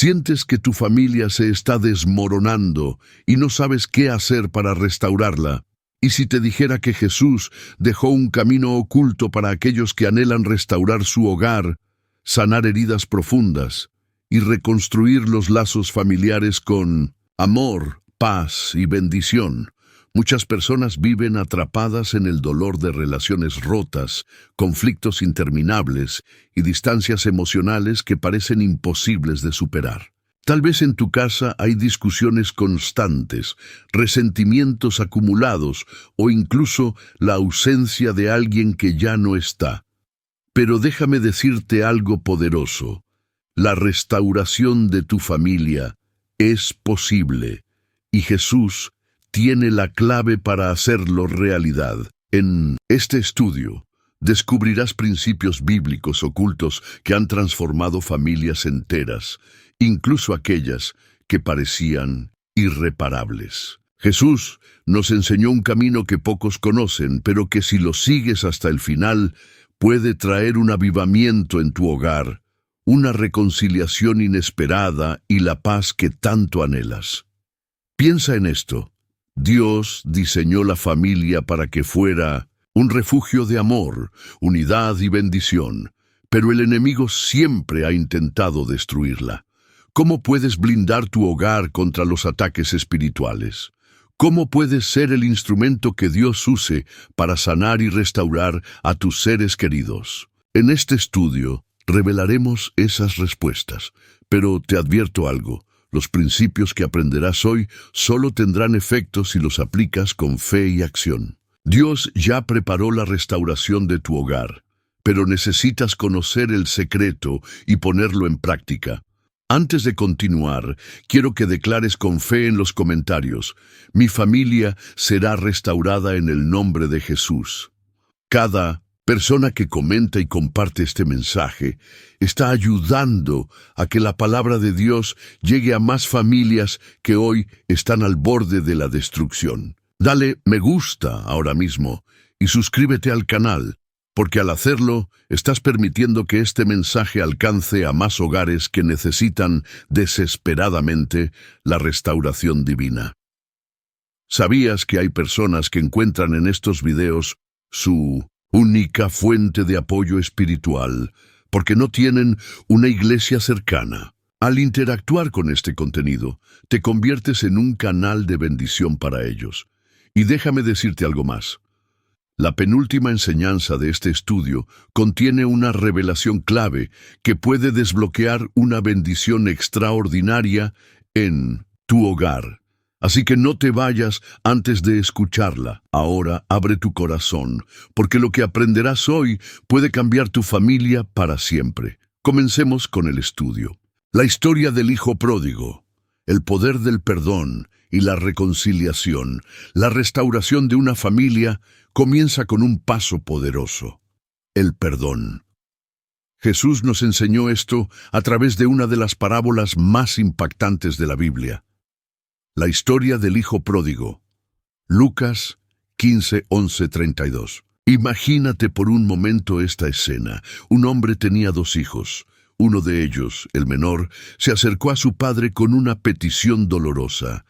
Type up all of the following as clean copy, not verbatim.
Sientes que tu familia se está desmoronando y no sabes qué hacer para restaurarla. ¿Y si te dijera que Jesús dejó un camino oculto para aquellos que anhelan restaurar su hogar, sanar heridas profundas y reconstruir los lazos familiares con amor, paz y bendición? Muchas personas viven atrapadas en el dolor de relaciones rotas, conflictos interminables y distancias emocionales que parecen imposibles de superar. Tal vez en tu casa hay discusiones constantes, resentimientos acumulados o incluso la ausencia de alguien que ya no está. Pero déjame decirte algo poderoso. La restauración de tu familia es posible y Jesús tiene la clave para hacerlo realidad. En este estudio descubrirás principios bíblicos ocultos que han transformado familias enteras, incluso aquellas que parecían irreparables. Jesús nos enseñó un camino que pocos conocen, pero que si lo sigues hasta el final, puede traer un avivamiento en tu hogar, una reconciliación inesperada y la paz que tanto anhelas. Piensa en esto. Dios diseñó la familia para que fuera un refugio de amor, unidad y bendición, pero el enemigo siempre ha intentado destruirla. ¿Cómo puedes blindar tu hogar contra los ataques espirituales? ¿Cómo puedes ser el instrumento que Dios use para sanar y restaurar a tus seres queridos? En este estudio revelaremos esas respuestas, pero te advierto algo. Los principios que aprenderás hoy solo tendrán efecto si los aplicas con fe y acción. Dios ya preparó la restauración de tu hogar, pero necesitas conocer el secreto y ponerlo en práctica. Antes de continuar, quiero que declares con fe en los comentarios: mi familia será restaurada en el nombre de Jesús. Cada persona que comenta y comparte este mensaje está ayudando a que la palabra de Dios llegue a más familias que hoy están al borde de la destrucción. Dale me gusta ahora mismo y suscríbete al canal, porque al hacerlo estás permitiendo que este mensaje alcance a más hogares que necesitan desesperadamente la restauración divina. ¿Sabías que hay personas que encuentran en estos videos su única fuente de apoyo espiritual porque no tienen una iglesia cercana? Al interactuar con este contenido, te conviertes en un canal de bendición para ellos. Y déjame decirte algo más. La penúltima enseñanza de este estudio contiene una revelación clave que puede desbloquear una bendición extraordinaria en tu hogar. Así que no te vayas antes de escucharla. Ahora abre tu corazón, porque lo que aprenderás hoy puede cambiar tu familia para siempre. Comencemos con el estudio. La historia del hijo pródigo, el poder del perdón y la reconciliación. La restauración de una familia comienza con un paso poderoso: el perdón. Jesús nos enseñó esto a través de una de las parábolas más impactantes de la Biblia. La historia del hijo pródigo. Lucas 15:11-32. Imagínate por un momento esta escena. Un hombre tenía 2 hijos. Uno de ellos, el menor, se acercó a su padre con una petición dolorosa: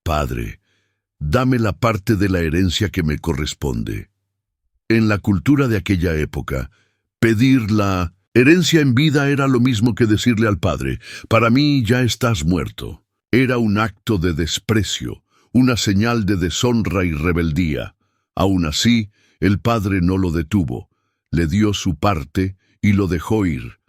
«Padre, dame la parte de la herencia que me corresponde». En la cultura de aquella época, pedir la herencia en vida era lo mismo que decirle al padre: «Para mí ya estás muerto». Era un acto de desprecio, una señal de deshonra y rebeldía. Aún así, el padre no lo detuvo, le dio su parte y lo dejó ir.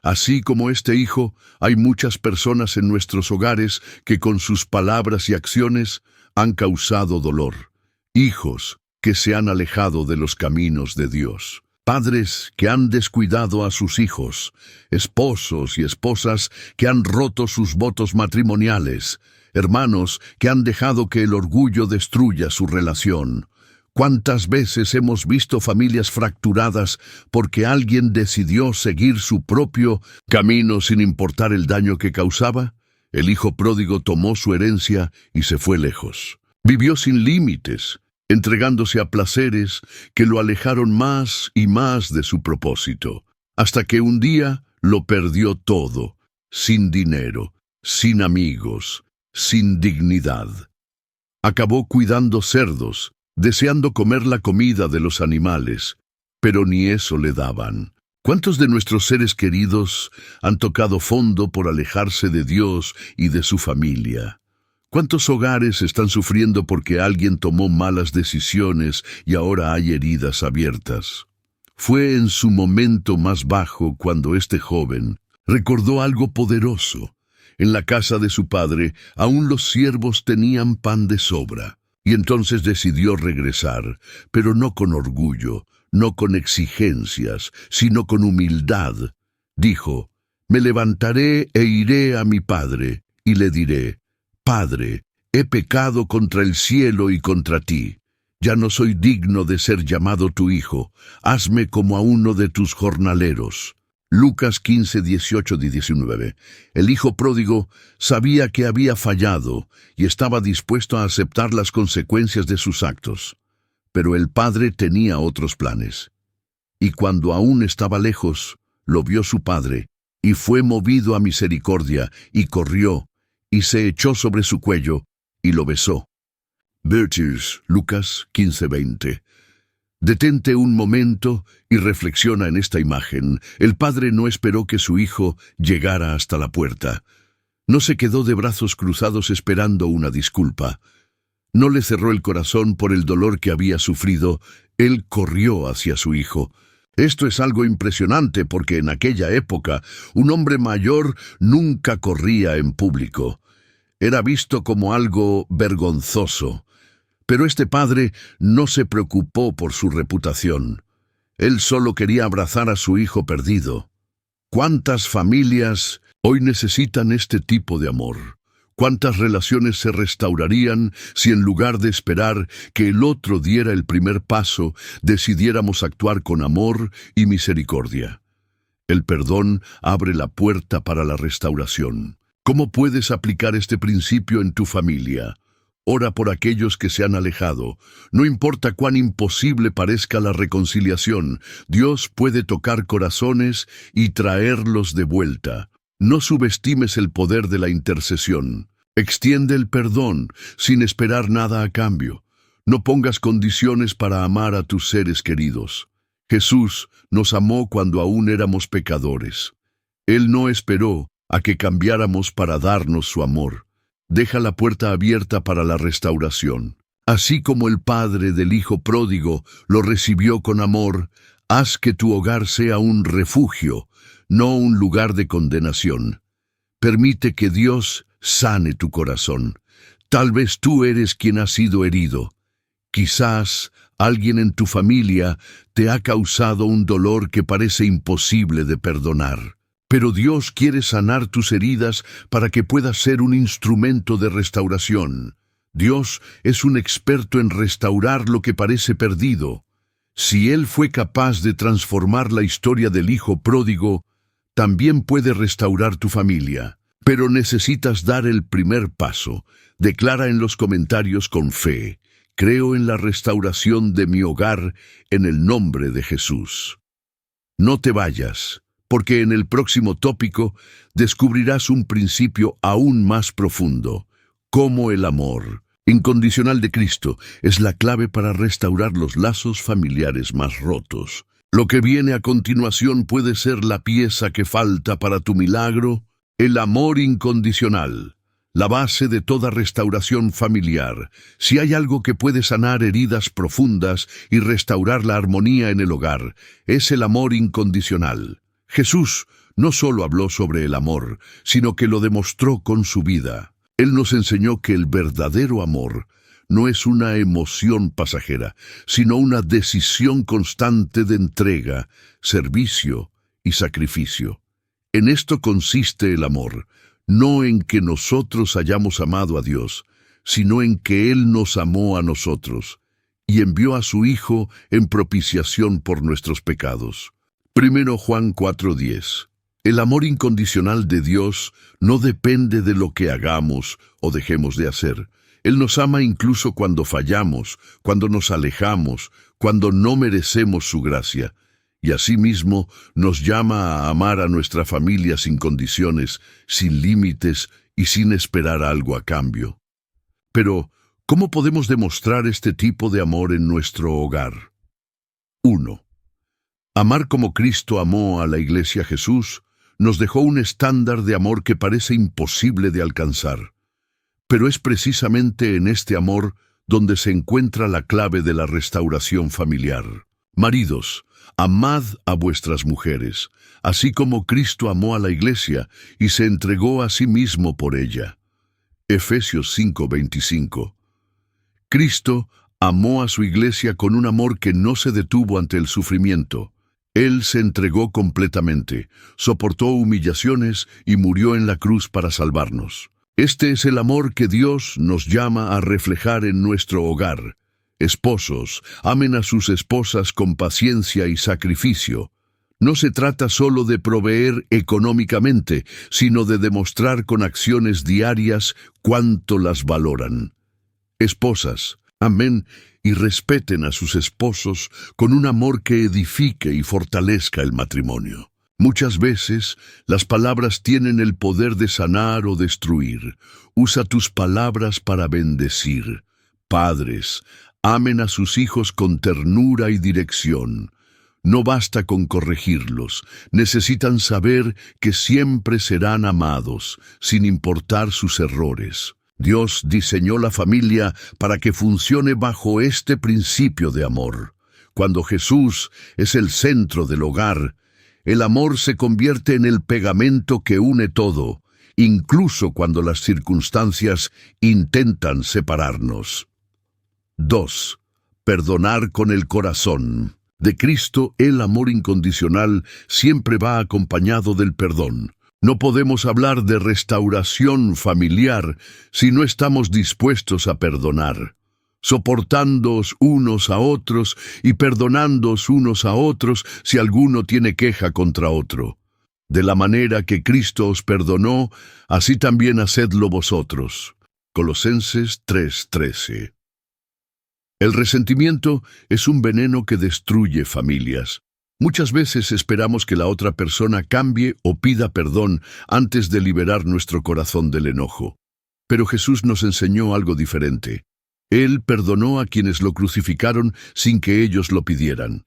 Así como este hijo, hay muchas personas en nuestros hogares que con sus palabras y acciones han causado dolor. Hijos que se han alejado de los caminos de Dios. Padres que han descuidado a sus hijos, esposos y esposas que han roto sus votos matrimoniales, hermanos que han dejado que el orgullo destruya su relación. ¿Cuántas veces hemos visto familias fracturadas porque alguien decidió seguir su propio camino sin importar el daño que causaba? El hijo pródigo tomó su herencia y se fue lejos. Vivió sin límites, entregándose a placeres que lo alejaron más y más de su propósito, hasta que un día lo perdió todo. sin dinero, sin amigos, sin dignidad. Acabó cuidando cerdos, deseando comer la comida de los animales, pero ni eso le daban. ¿Cuántos de nuestros seres queridos han tocado fondo por alejarse de Dios y de su familia? ¿Cuántos hogares están sufriendo porque alguien tomó malas decisiones y ahora hay heridas abiertas? Fue en su momento más bajo cuando este joven recordó algo poderoso. En la casa de su padre, aún los siervos tenían pan de sobra, y entonces decidió regresar, pero no con orgullo, no con exigencias, sino con humildad. Dijo: «Me levantaré e iré a mi padre, y le diré: Padre, he pecado contra el cielo y contra ti. Ya no soy digno de ser llamado tu hijo. Hazme como a uno de tus jornaleros». Lucas 15, 18 y 19. El hijo pródigo sabía que había fallado y estaba dispuesto a aceptar las consecuencias de sus actos. Pero el padre tenía otros planes. Y cuando aún estaba lejos, lo vio su padre, y fue movido a misericordia, y corrió, y se echó sobre su cuello, y lo besó. Bertius, Lucas 15, 20. Detente un momento y reflexiona en esta imagen. El padre no esperó que su hijo llegara hasta la puerta. No se quedó de brazos cruzados esperando una disculpa. No le cerró el corazón por el dolor que había sufrido. Él corrió hacia su hijo. Esto es algo impresionante porque en aquella época un hombre mayor nunca corría en público. Era visto como algo vergonzoso. Pero este padre no se preocupó por su reputación. Él solo quería abrazar a su hijo perdido. ¿Cuántas familias hoy necesitan este tipo de amor? ¿Cuántas relaciones se restaurarían si en lugar de esperar que el otro diera el primer paso, decidiéramos actuar con amor y misericordia? El perdón abre la puerta para la restauración. ¿Cómo puedes aplicar este principio en tu familia? Ora por aquellos que se han alejado. No importa cuán imposible parezca la reconciliación, Dios puede tocar corazones y traerlos de vuelta. No subestimes el poder de la intercesión. Extiende el perdón sin esperar nada a cambio. No pongas condiciones para amar a tus seres queridos. Jesús nos amó cuando aún éramos pecadores. Él no esperó a que cambiáramos para darnos su amor. Deja la puerta abierta para la restauración. Así como el padre del hijo pródigo lo recibió con amor, haz que tu hogar sea un refugio, no un lugar de condenación. Permite que Dios sane tu corazón. Tal vez tú eres quien ha sido herido. Quizás alguien en tu familia te ha causado un dolor que parece imposible de perdonar. Pero Dios quiere sanar tus heridas para que puedas ser un instrumento de restauración. Dios es un experto en restaurar lo que parece perdido. Si Él fue capaz de transformar la historia del hijo pródigo, también puede restaurar tu familia. Pero necesitas dar el primer paso. Declara en los comentarios con fe: creo en la restauración de mi hogar en el nombre de Jesús. No te vayas, porque en el próximo tópico descubrirás un principio aún más profundo: cómo el amor incondicional de Cristo es la clave para restaurar los lazos familiares más rotos. Lo que viene a continuación puede ser la pieza que falta para tu milagro. El amor incondicional, la base de toda restauración familiar. Si hay algo que puede sanar heridas profundas y restaurar la armonía en el hogar, es el amor incondicional. Jesús no solo habló sobre el amor, sino que lo demostró con su vida. Él nos enseñó que el verdadero amor no es una emoción pasajera, sino una decisión constante de entrega, servicio y sacrificio. En esto consiste el amor, no en que nosotros hayamos amado a Dios, sino en que Él nos amó a nosotros y envió a su Hijo en propiciación por nuestros pecados. 1 Juan 4:10. El amor incondicional de Dios no depende de lo que hagamos o dejemos de hacer. Él nos ama incluso cuando fallamos, cuando nos alejamos, cuando no merecemos su gracia. y asimismo nos llama a amar a nuestra familia sin condiciones, sin límites y sin esperar algo a cambio. Pero, ¿cómo podemos demostrar este tipo de amor en nuestro hogar? 1. Amar como Cristo amó a la Iglesia. Jesús nos dejó un estándar de amor que parece imposible de alcanzar. Pero es precisamente en este amor donde se encuentra la clave de la restauración familiar. Maridos, amad a vuestras mujeres, así como Cristo amó a la Iglesia y se entregó a sí mismo por ella. Efesios 5:25. Cristo amó a su Iglesia con un amor que no se detuvo ante el sufrimiento. Él se entregó completamente, soportó humillaciones y murió en la cruz para salvarnos. Este es el amor que Dios nos llama a reflejar en nuestro hogar. Esposos, amen a sus esposas con paciencia y sacrificio. No se trata solo de proveer económicamente, sino de demostrar con acciones diarias cuánto las valoran. Esposas, amén, y respeten a sus esposos con un amor que edifique y fortalezca el matrimonio. Muchas veces, las palabras tienen el poder de sanar o destruir. Usa tus palabras para bendecir. Padres, amen a sus hijos con ternura y dirección. No basta con corregirlos, necesitan saber que siempre serán amados, sin importar sus errores. Dios diseñó la familia para que funcione bajo este principio de amor. Cuando Jesús es el centro del hogar, el amor se convierte en el pegamento que une todo, incluso cuando las circunstancias intentan separarnos. 2. Perdonar con el corazón. De Cristo, el amor incondicional siempre va acompañado del perdón. No podemos hablar de restauración familiar si no estamos dispuestos a perdonar. Soportándoos unos a otros y perdonándoos unos a otros si alguno tiene queja contra otro. De la manera que Cristo os perdonó, así también hacedlo vosotros. Colosenses 3:13. El resentimiento es un veneno que destruye familias. Muchas veces esperamos que la otra persona cambie o pida perdón antes de liberar nuestro corazón del enojo. Pero Jesús nos enseñó algo diferente. Él perdonó a quienes lo crucificaron sin que ellos lo pidieran.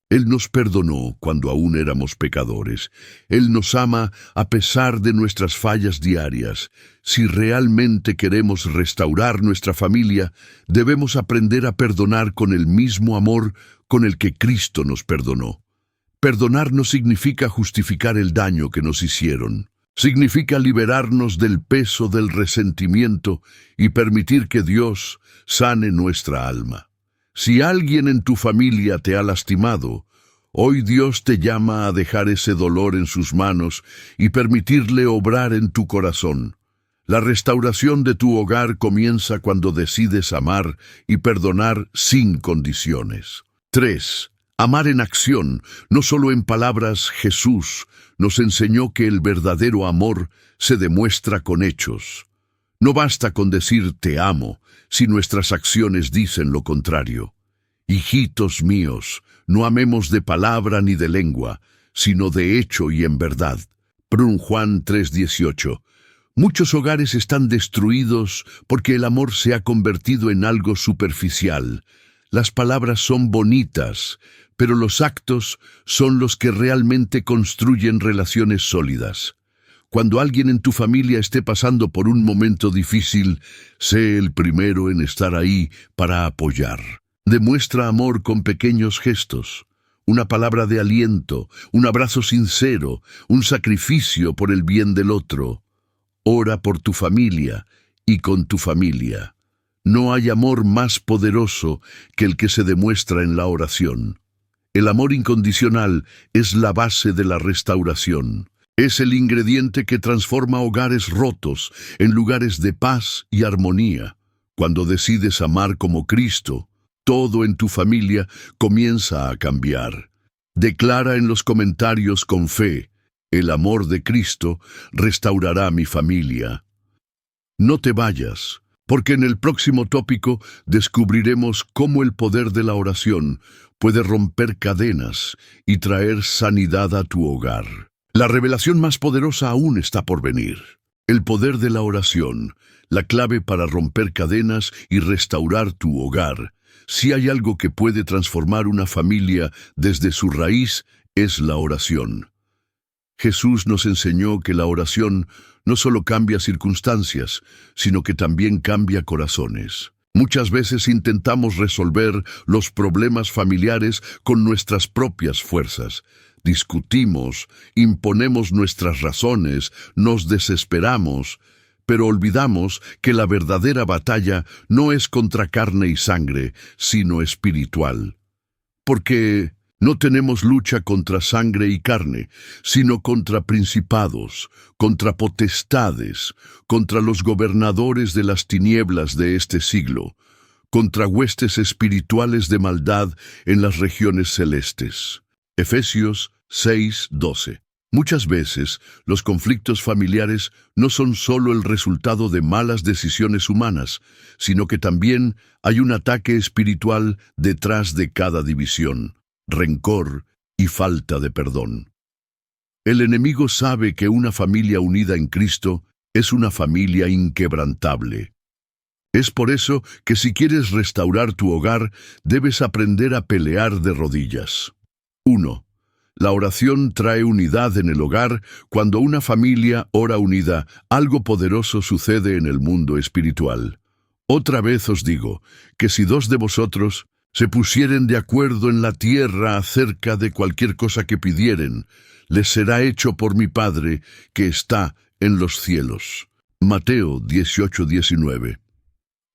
Él nos perdonó cuando aún éramos pecadores. Él nos ama a pesar de nuestras fallas diarias. Si realmente queremos restaurar nuestra familia, debemos aprender a perdonar con el mismo amor con el que Cristo nos perdonó. Perdonar no significa justificar el daño que nos hicieron. Significa liberarnos del peso del resentimiento y permitir que Dios sane nuestra alma. Si alguien en tu familia te ha lastimado, hoy Dios te llama a dejar ese dolor en sus manos y permitirle obrar en tu corazón. La restauración de tu hogar comienza cuando decides amar y perdonar sin condiciones. 3. Amar en acción, no solo en palabras. Jesús nos enseñó que el verdadero amor se demuestra con hechos. No basta con decir te amo si nuestras acciones dicen lo contrario. Hijitos míos, no amemos de palabra ni de lengua, sino de hecho y en verdad. Juan 3:18. Muchos hogares están destruidos porque el amor se ha convertido en algo superficial. Las palabras son bonitas, pero los actos son los que realmente construyen relaciones sólidas. Cuando alguien en tu familia esté pasando por un momento difícil, sé el primero en estar ahí para apoyar. Demuestra amor con pequeños gestos, una palabra de aliento, un abrazo sincero, un sacrificio por el bien del otro. Ora por tu familia y con tu familia. No hay amor más poderoso que el que se demuestra en la oración. El amor incondicional es la base de la restauración. Es el ingrediente que transforma hogares rotos en lugares de paz y armonía. Cuando decides amar como Cristo, todo en tu familia comienza a cambiar. Declara en los comentarios con fe: el amor de Cristo restaurará mi familia. No te vayas. porque en el próximo tópico descubriremos cómo el poder de la oración puede romper cadenas y traer sanidad a tu hogar. La revelación más poderosa aún está por venir. El poder de la oración, la clave para romper cadenas y restaurar tu hogar. Si hay algo que puede transformar una familia desde su raíz, es la oración. Jesús nos enseñó que la oración no solo cambia circunstancias, sino que también cambia corazones. Muchas veces intentamos resolver los problemas familiares con nuestras propias fuerzas. Discutimos, imponemos nuestras razones, nos desesperamos, pero olvidamos que la verdadera batalla no es contra carne y sangre, sino espiritual. Porque no tenemos lucha contra sangre y carne, sino contra principados, contra potestades, contra los gobernadores de las tinieblas de este siglo, contra huestes espirituales de maldad en las regiones celestes. Efesios 6:12. Muchas veces, los conflictos familiares no son solo el resultado de malas decisiones humanas, sino que también hay un ataque espiritual detrás de cada división, rencor y falta de perdón. El enemigo sabe que una familia unida en Cristo es una familia inquebrantable. Es por eso que si quieres restaurar tu hogar, debes aprender a pelear de rodillas. 1. La oración trae unidad en el hogar. Cuando una familia ora unida, algo poderoso sucede en el mundo espiritual. Otra vez os digo, que si dos de vosotros se pusieren de acuerdo en la tierra acerca de cualquier cosa que pidieren, les será hecho por mi Padre que está en los cielos. Mateo 18:19.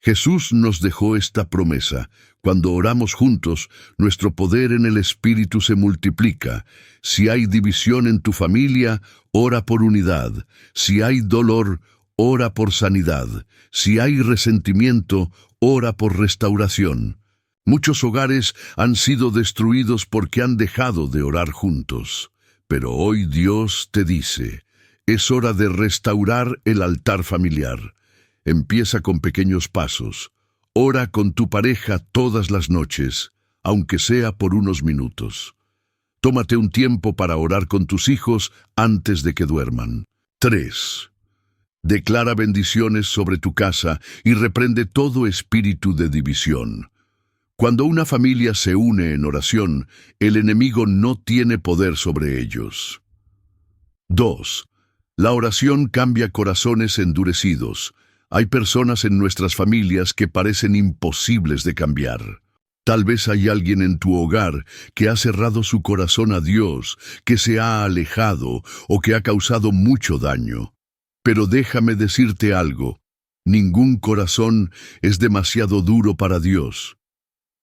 Jesús nos dejó esta promesa. Cuando oramos juntos, nuestro poder en el Espíritu se multiplica. Si hay división en tu familia, ora por unidad. Si hay dolor, ora por sanidad. Si hay resentimiento, ora por restauración. Muchos hogares han sido destruidos porque han dejado de orar juntos. Pero hoy Dios te dice, es hora de restaurar el altar familiar. Empieza con pequeños pasos. Ora con tu pareja todas las noches, aunque sea por unos minutos. Tómate un tiempo para orar con tus hijos antes de que duerman. 3. Declara bendiciones sobre tu casa y reprende todo espíritu de división. Cuando una familia se une en oración, el enemigo no tiene poder sobre ellos. 2. La oración cambia corazones endurecidos. Hay personas en nuestras familias que parecen imposibles de cambiar. Tal vez hay alguien en tu hogar que ha cerrado su corazón a Dios, que se ha alejado o que ha causado mucho daño. Pero déjame decirte algo, ningún corazón es demasiado duro para Dios.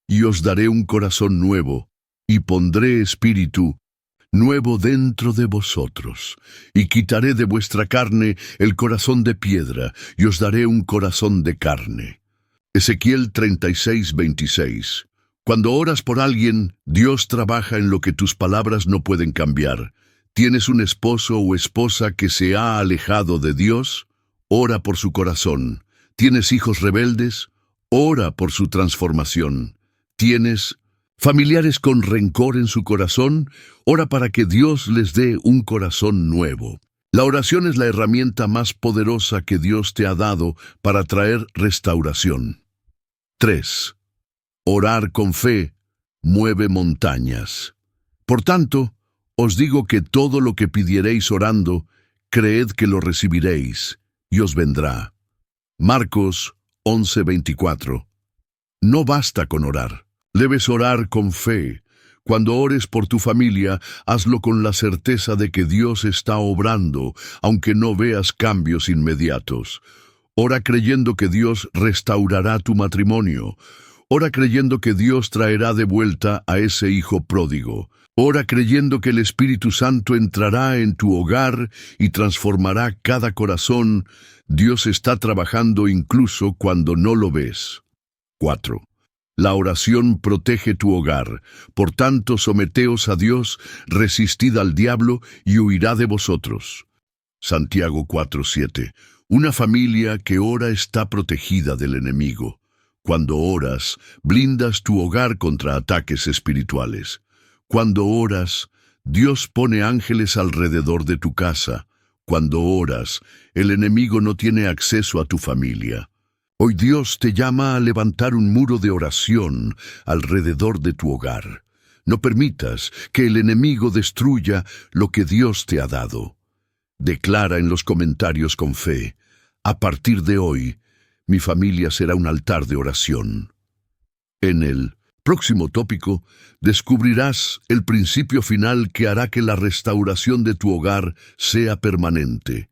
Y os daré un corazón nuevo, y pondré espíritu nuevo dentro de vosotros, y quitaré de vuestra carne el corazón de piedra, y os daré un corazón de carne. Ezequiel 36:26. Cuando oras por alguien, Dios trabaja en lo que tus palabras no pueden cambiar. ¿Tienes un esposo o esposa que se ha alejado de Dios? Ora por su corazón. ¿Tienes hijos rebeldes? Ora por su transformación. ¿Tienes familiares con rencor en su corazón? Ora para que Dios les dé un corazón nuevo. La oración es la herramienta más poderosa que Dios te ha dado para traer restauración. 3. Orar con fe mueve montañas. Por tanto, os digo que todo lo que pidiereis orando, creed que lo recibiréis, y os vendrá. Marcos 11:24. No basta con orar. Debes orar con fe. Cuando ores por tu familia, hazlo con la certeza de que Dios está obrando, aunque no veas cambios inmediatos. Ora creyendo que Dios restaurará tu matrimonio. Ora creyendo que Dios traerá de vuelta a ese hijo pródigo. Ora creyendo que el Espíritu Santo entrará en tu hogar y transformará cada corazón. Dios está trabajando incluso cuando no lo ves. 4. La oración protege tu hogar. Por tanto, someteos a Dios, resistid al diablo y huirá de vosotros. Santiago 4:7. Una familia que ora está protegida del enemigo. Cuando oras, blindas tu hogar contra ataques espirituales. Cuando oras, Dios pone ángeles alrededor de tu casa. Cuando oras, el enemigo no tiene acceso a tu familia. Hoy Dios te llama a levantar un muro de oración alrededor de tu hogar. No permitas que el enemigo destruya lo que Dios te ha dado. Declara en los comentarios con fe: a partir de hoy, mi familia será un altar de oración. En el próximo tópico, descubrirás el principio final que hará que la restauración de tu hogar sea permanente.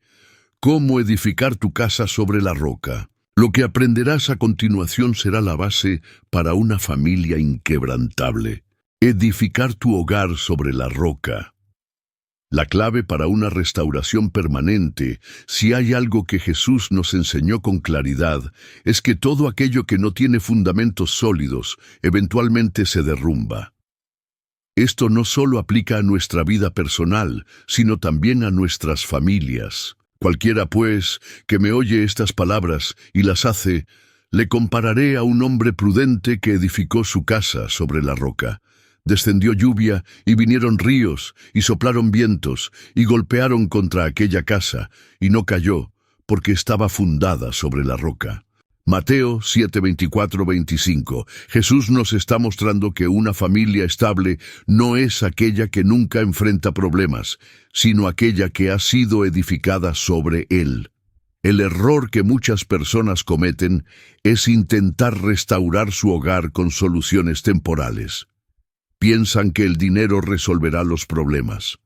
Cómo edificar tu casa sobre la roca. Lo que aprenderás a continuación será la base para una familia inquebrantable. Edificar tu hogar sobre la roca. La clave para una restauración permanente, si hay algo que Jesús nos enseñó con claridad, es que todo aquello que no tiene fundamentos sólidos, eventualmente se derrumba. Esto no solo aplica a nuestra vida personal, sino también a nuestras familias. Cualquiera, pues, que me oye estas palabras y las hace, le compararé a un hombre prudente que edificó su casa sobre la roca. Descendió lluvia, y vinieron ríos, y soplaron vientos, y golpearon contra aquella casa, y no cayó, porque estaba fundada sobre la roca. Mateo 7:24-25. Jesús nos está mostrando que una familia estable no es aquella que nunca enfrenta problemas, sino aquella que ha sido edificada sobre él. El error que muchas personas cometen es intentar restaurar su hogar con soluciones temporales. Piensan que el dinero resolverá los problemas.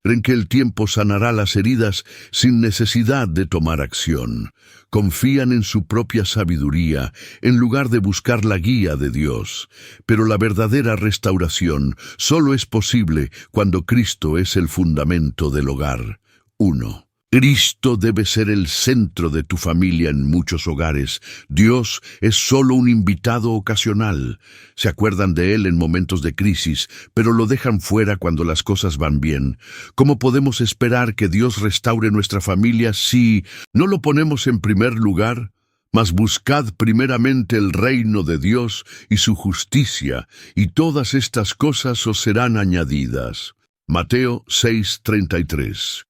Creen que el tiempo sanará las heridas sin necesidad de tomar acción. Confían en su propia sabiduría en lugar de buscar la guía de Dios. Pero la verdadera restauración solo es posible cuando Cristo es el fundamento del hogar. 1. Cristo debe ser el centro de tu familia en muchos hogares. Dios es solo un invitado ocasional. Se acuerdan de Él en momentos de crisis, pero lo dejan fuera cuando las cosas van bien. ¿Cómo podemos esperar que Dios restaure nuestra familia si no lo ponemos en primer lugar? Mas buscad primeramente el reino de Dios y su justicia, y todas estas cosas os serán añadidas. Mateo 6:33.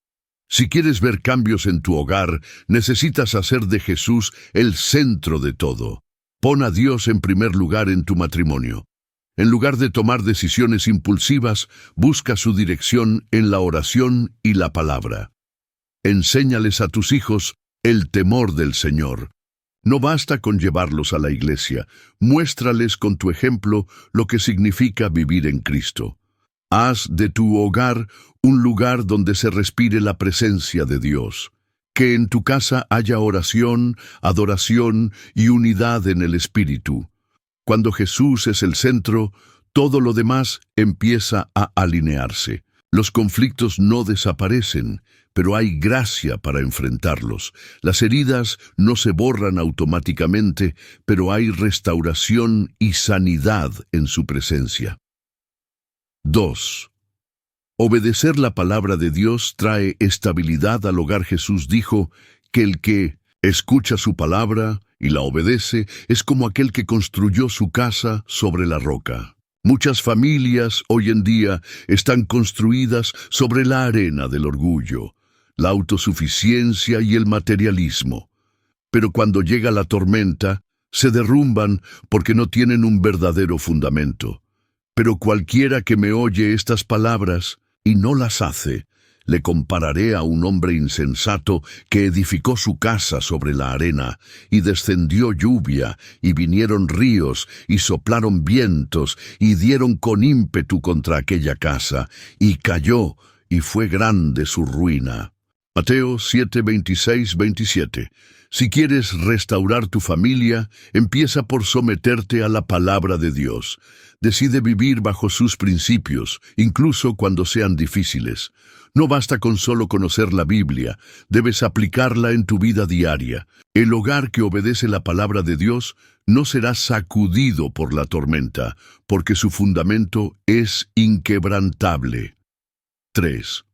Si quieres ver cambios en tu hogar, necesitas hacer de Jesús el centro de todo. Pon a Dios en primer lugar en tu matrimonio. En lugar de tomar decisiones impulsivas, busca su dirección en la oración y la palabra. Enséñales a tus hijos el temor del Señor. No basta con llevarlos a la iglesia, muéstrales con tu ejemplo lo que significa vivir en Cristo. Haz de tu hogar un lugar donde se respire la presencia de Dios. Que en tu casa haya oración, adoración y unidad en el Espíritu. Cuando Jesús es el centro, todo lo demás empieza a alinearse. Los conflictos no desaparecen, pero hay gracia para enfrentarlos. Las heridas no se borran automáticamente, pero hay restauración y sanidad en su presencia. 2. Obedecer la palabra de Dios trae estabilidad al hogar. Jesús dijo que el que escucha su palabra y la obedece es como aquel que construyó su casa sobre la roca. Muchas familias hoy en día están construidas sobre la arena del orgullo, la autosuficiencia y el materialismo. Pero cuando llega la tormenta, se derrumban porque no tienen un verdadero fundamento. Pero cualquiera que me oye estas palabras y no las hace, le compararé a un hombre insensato que edificó su casa sobre la arena, y descendió lluvia, y vinieron ríos, y soplaron vientos, y dieron con ímpetu contra aquella casa, y cayó, y fue grande su ruina. Mateo 7:26-27. Si quieres restaurar tu familia, empieza por someterte a la palabra de Dios. Decide vivir bajo sus principios, incluso cuando sean difíciles. No basta con solo conocer la Biblia, debes aplicarla en tu vida diaria. El hogar que obedece la palabra de Dios no será sacudido por la tormenta, porque su fundamento es inquebrantable. 3.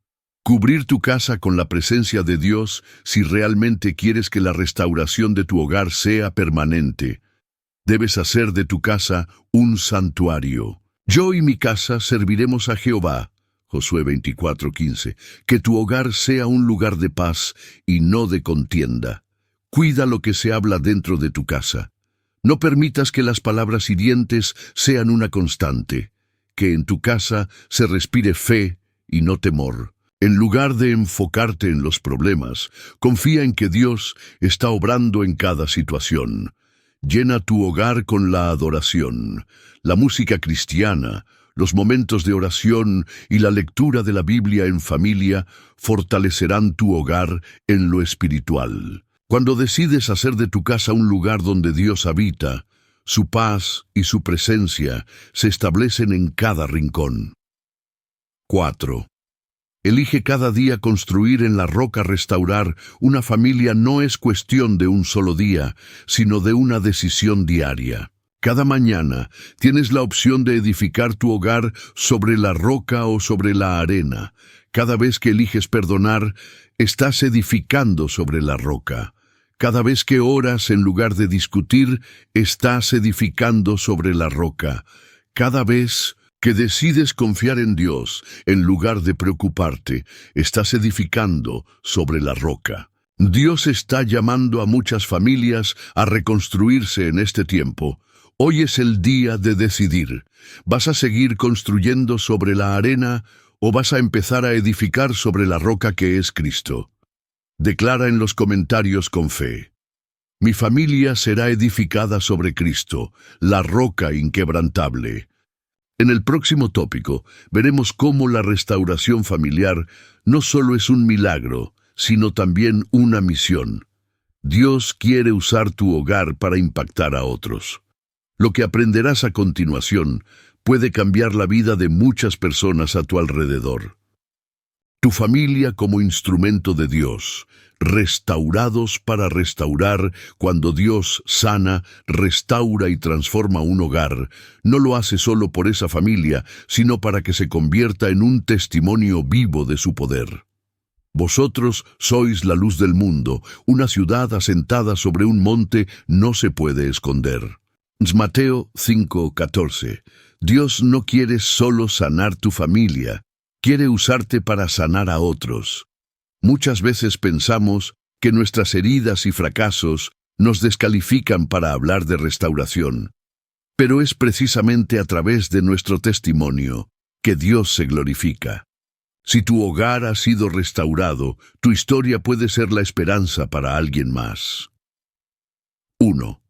Cubrir tu casa con la presencia de Dios si realmente quieres que la restauración de tu hogar sea permanente. Debes hacer de tu casa un santuario. Yo y mi casa serviremos a Jehová. Josué 24:15. Que tu hogar sea un lugar de paz y no de contienda. Cuida lo que se habla dentro de tu casa. No permitas que las palabras hirientes sean una constante. Que en tu casa se respire fe y no temor. En lugar de enfocarte en los problemas, confía en que Dios está obrando en cada situación. Llena tu hogar con la adoración, la música cristiana, los momentos de oración y la lectura de la Biblia en familia fortalecerán tu hogar en lo espiritual. Cuando decides hacer de tu casa un lugar donde Dios habita, su paz y su presencia se establecen en cada rincón. 4. Elige cada día construir en la roca. Restaurar una familia no es cuestión de un solo día, sino de una decisión diaria. Cada mañana tienes la opción de edificar tu hogar sobre la roca o sobre la arena. Cada vez que eliges perdonar, estás edificando sobre la roca. Cada vez que oras en lugar de discutir, estás edificando sobre la roca. Cada vez que decides confiar en Dios en lugar de preocuparte, estás edificando sobre la roca. Dios está llamando a muchas familias a reconstruirse en este tiempo. Hoy es el día de decidir. ¿Vas a seguir construyendo sobre la arena o vas a empezar a edificar sobre la roca que es Cristo? Declara en los comentarios con fe: mi familia será edificada sobre Cristo, la roca inquebrantable. En el próximo tópico veremos cómo la restauración familiar no solo es un milagro, sino también una misión. Dios quiere usar tu hogar para impactar a otros. Lo que aprenderás a continuación puede cambiar la vida de muchas personas a tu alrededor. Tu familia como instrumento de Dios, restaurados para restaurar. Cuando Dios sana, restaura y transforma un hogar, no lo hace solo por esa familia, sino para que se convierta en un testimonio vivo de su poder. Vosotros sois la luz del mundo. Una ciudad asentada sobre un monte no se puede esconder. Mateo 5:14. Dios no quiere solo sanar tu familia, quiere usarte para sanar a otros. Muchas veces pensamos que nuestras heridas y fracasos nos descalifican para hablar de restauración, pero es precisamente a través de nuestro testimonio que Dios se glorifica. Si tu hogar ha sido restaurado, tu historia puede ser la esperanza para alguien más. 1.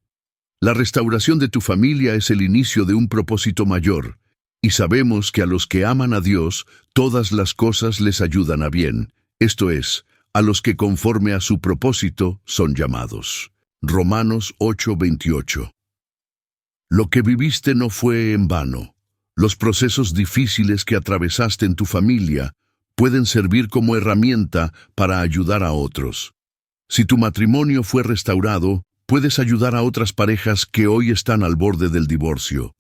La restauración de tu familia es el inicio de un propósito mayor, y sabemos que a los que aman a Dios, todas las cosas les ayudan a bien, esto es, a los que conforme a su propósito son llamados. Romanos 8:28. Lo que viviste no fue en vano. Los procesos difíciles que atravesaste en tu familia pueden servir como herramienta para ayudar a otros. Si tu matrimonio fue restaurado, puedes ayudar a otras parejas que hoy están al borde del divorcio.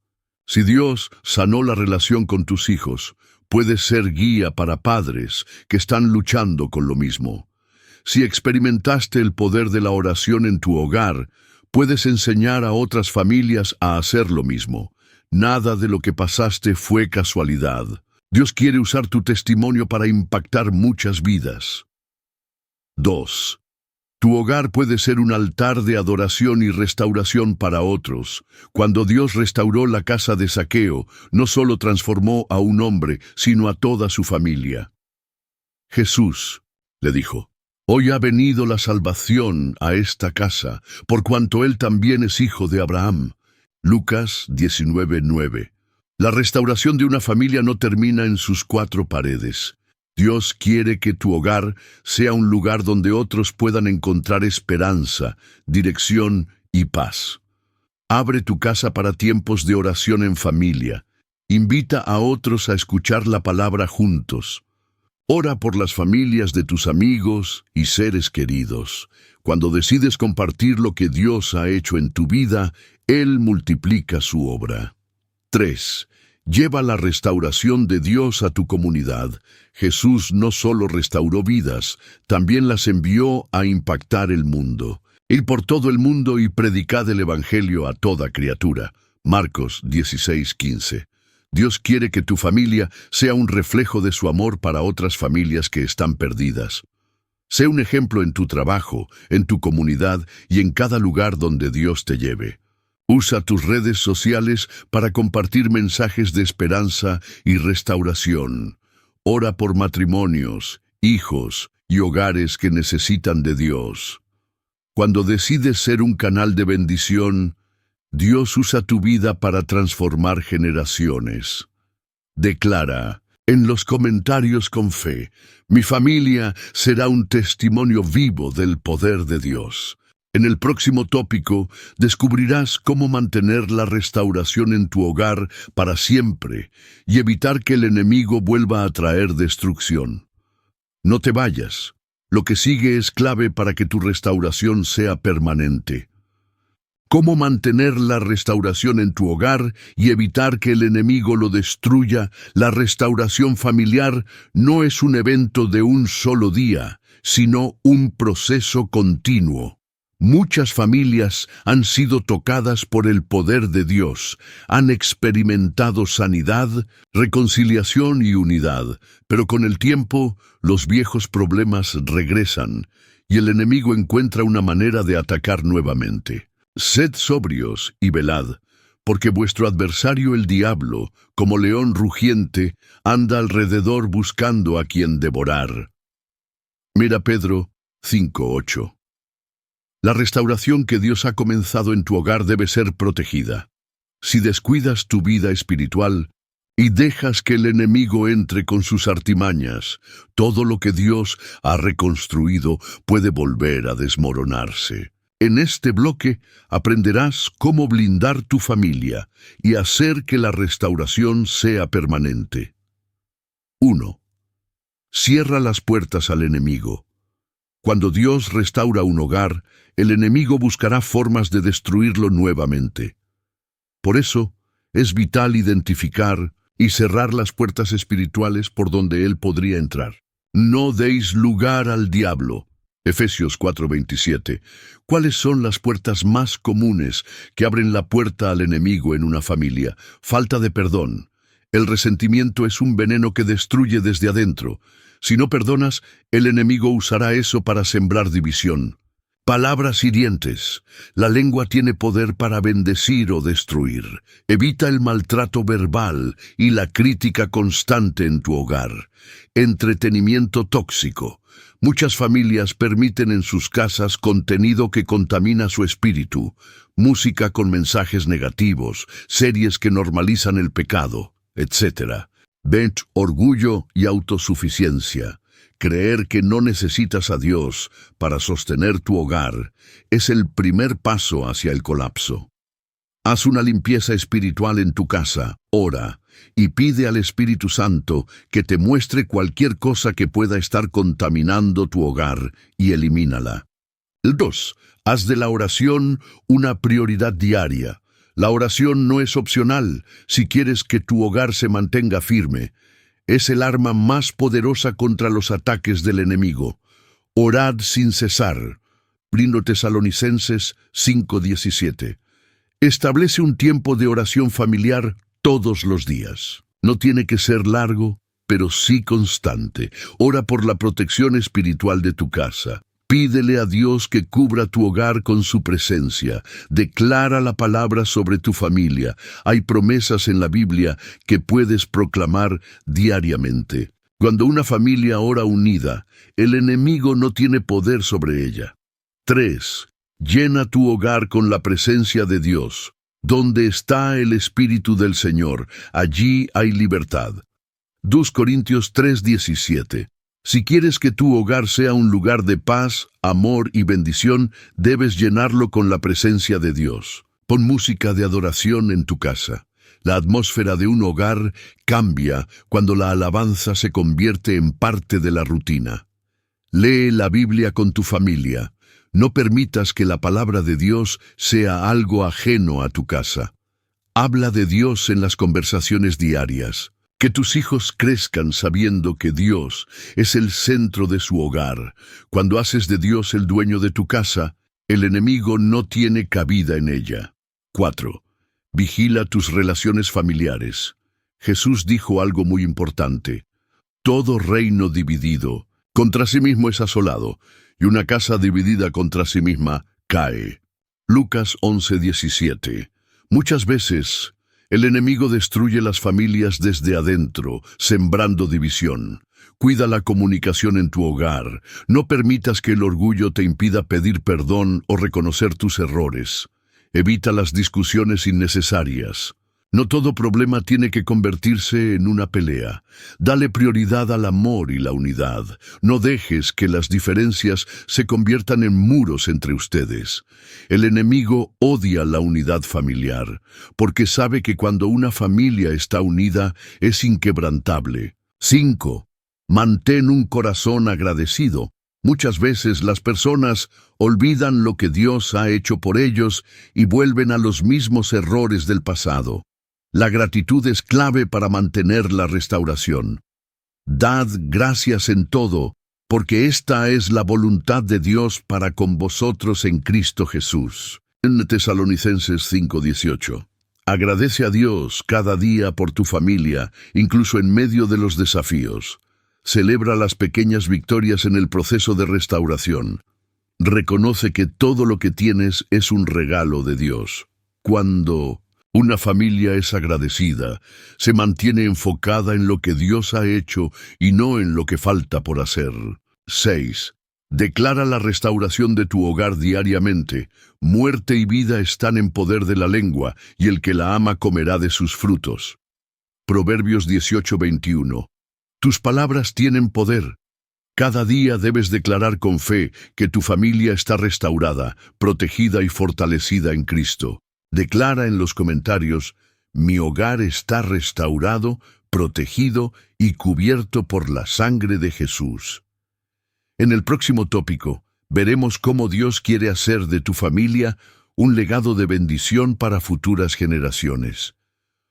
Si Dios sanó la relación con tus hijos, puedes ser guía para padres que están luchando con lo mismo. Si experimentaste el poder de la oración en tu hogar, puedes enseñar a otras familias a hacer lo mismo. Nada de lo que pasaste fue casualidad. Dios quiere usar tu testimonio para impactar muchas vidas. 2. Tu hogar puede ser un altar de adoración y restauración para otros. Cuando Dios restauró la casa de Zaqueo, no solo transformó a un hombre, sino a toda su familia. Jesús le dijo: hoy ha venido la salvación a esta casa, por cuanto él también es hijo de Abraham. Lucas 19:9. La restauración de una familia no termina en sus cuatro paredes. Dios quiere que tu hogar sea un lugar donde otros puedan encontrar esperanza, dirección y paz. Abre tu casa para tiempos de oración en familia. Invita a otros a escuchar la palabra juntos. Ora por las familias de tus amigos y seres queridos. Cuando decides compartir lo que Dios ha hecho en tu vida, Él multiplica su obra. 3. Lleva la restauración de Dios a tu comunidad. Jesús no solo restauró vidas, también las envió a impactar el mundo. Ir por todo el mundo y predicad el Evangelio a toda criatura. Marcos 16:15. Dios quiere que tu familia sea un reflejo de su amor para otras familias que están perdidas. Sé un ejemplo en tu trabajo, en tu comunidad y en cada lugar donde Dios te lleve. Usa tus redes sociales para compartir mensajes de esperanza y restauración. Ora por matrimonios, hijos y hogares que necesitan de Dios. Cuando decides ser un canal de bendición, Dios usa tu vida para transformar generaciones. Declara en los comentarios con fe: mi familia será un testimonio vivo del poder de Dios. En el próximo tópico descubrirás cómo mantener la restauración en tu hogar para siempre y evitar que el enemigo vuelva a traer destrucción. No te vayas. Lo que sigue es clave para que tu restauración sea permanente. Cómo mantener la restauración en tu hogar y evitar que el enemigo lo destruya. La restauración familiar no es un evento de un solo día, sino un proceso continuo. Muchas familias han sido tocadas por el poder de Dios, han experimentado sanidad, reconciliación y unidad, pero con el tiempo los viejos problemas regresan y el enemigo encuentra una manera de atacar nuevamente. Sed sobrios y velad, porque vuestro adversario el diablo, como león rugiente, anda alrededor buscando a quien devorar. Mira Pedro 5:8. La restauración que Dios ha comenzado en tu hogar debe ser protegida. Si descuidas tu vida espiritual y dejas que el enemigo entre con sus artimañas, todo lo que Dios ha reconstruido puede volver a desmoronarse. En este bloque aprenderás cómo blindar tu familia y hacer que la restauración sea permanente. 1. Cierra las puertas al enemigo. Cuando Dios restaura un hogar, el enemigo buscará formas de destruirlo nuevamente. Por eso, es vital identificar y cerrar las puertas espirituales por donde él podría entrar. No deis lugar al diablo. Efesios 4:27. ¿Cuáles son las puertas más comunes que abren la puerta al enemigo en una familia? Falta de perdón. El resentimiento es un veneno que destruye desde adentro. Si no perdonas, el enemigo usará eso para sembrar división. Palabras hirientes. La lengua tiene poder para bendecir o destruir. Evita el maltrato verbal y la crítica constante en tu hogar. Entretenimiento tóxico. Muchas familias permiten en sus casas contenido que contamina su espíritu, música con mensajes negativos, series que normalizan el pecado, etc. Orgullo y autosuficiencia. Creer que no necesitas a Dios para sostener tu hogar es el primer paso hacia el colapso. Haz una limpieza espiritual en tu casa, ora y pide al Espíritu Santo que te muestre cualquier cosa que pueda estar contaminando tu hogar y elimínala. 2. Haz de la oración una prioridad diaria. La oración no es opcional si quieres que tu hogar se mantenga firme. Es el arma más poderosa contra los ataques del enemigo. Orad sin cesar. 1 Tesalonicenses 5:17. Establece un tiempo de oración familiar todos los días. No tiene que ser largo, pero sí constante. Ora por la protección espiritual de tu casa. Pídele a Dios que cubra tu hogar con su presencia. Declara la palabra sobre tu familia. Hay promesas en la Biblia que puedes proclamar diariamente. Cuando una familia ora unida, el enemigo no tiene poder sobre ella. 3. Llena tu hogar con la presencia de Dios. Donde está el Espíritu del Señor, allí hay libertad. 2 Corintios 3:17. Si quieres que tu hogar sea un lugar de paz, amor y bendición, debes llenarlo con la presencia de Dios. Pon música de adoración en tu casa. La atmósfera de un hogar cambia cuando la alabanza se convierte en parte de la rutina. Lee la Biblia con tu familia. No permitas que la palabra de Dios sea algo ajeno a tu casa. Habla de Dios en las conversaciones diarias. Que tus hijos crezcan sabiendo que Dios es el centro de su hogar. Cuando haces de Dios el dueño de tu casa, el enemigo no tiene cabida en ella. 4. Vigila tus relaciones familiares. Jesús dijo algo muy importante. Todo reino dividido contra sí mismo es asolado, y una casa dividida contra sí misma cae. Lucas 11:17. Muchas veces, el enemigo destruye las familias desde adentro, sembrando división. Cuida la comunicación en tu hogar. No permitas que el orgullo te impida pedir perdón o reconocer tus errores. Evita las discusiones innecesarias. No todo problema tiene que convertirse en una pelea. Dale prioridad al amor y la unidad. No dejes que las diferencias se conviertan en muros entre ustedes. El enemigo odia la unidad familiar, porque sabe que cuando una familia está unida es inquebrantable. 5. Mantén un corazón agradecido. Muchas veces las personas olvidan lo que Dios ha hecho por ellos y vuelven a los mismos errores del pasado. La gratitud es clave para mantener la restauración. Dad gracias en todo, porque esta es la voluntad de Dios para con vosotros en Cristo Jesús. En Tesalonicenses 5:18. Agradece a Dios cada día por tu familia, incluso en medio de los desafíos. Celebra las pequeñas victorias en el proceso de restauración. Reconoce que todo lo que tienes es un regalo de Dios. Cuando una familia es agradecida, se mantiene enfocada en lo que Dios ha hecho y no en lo que falta por hacer. 6. Declara la restauración de tu hogar diariamente. Muerte y vida están en poder de la lengua, y el que la ama comerá de sus frutos. Proverbios 18:21. Tus palabras tienen poder. Cada día debes declarar con fe que tu familia está restaurada, protegida y fortalecida en Cristo. Declara en los comentarios: mi hogar está restaurado, protegido y cubierto por la sangre de Jesús. En el próximo tópico, veremos cómo Dios quiere hacer de tu familia un legado de bendición para futuras generaciones.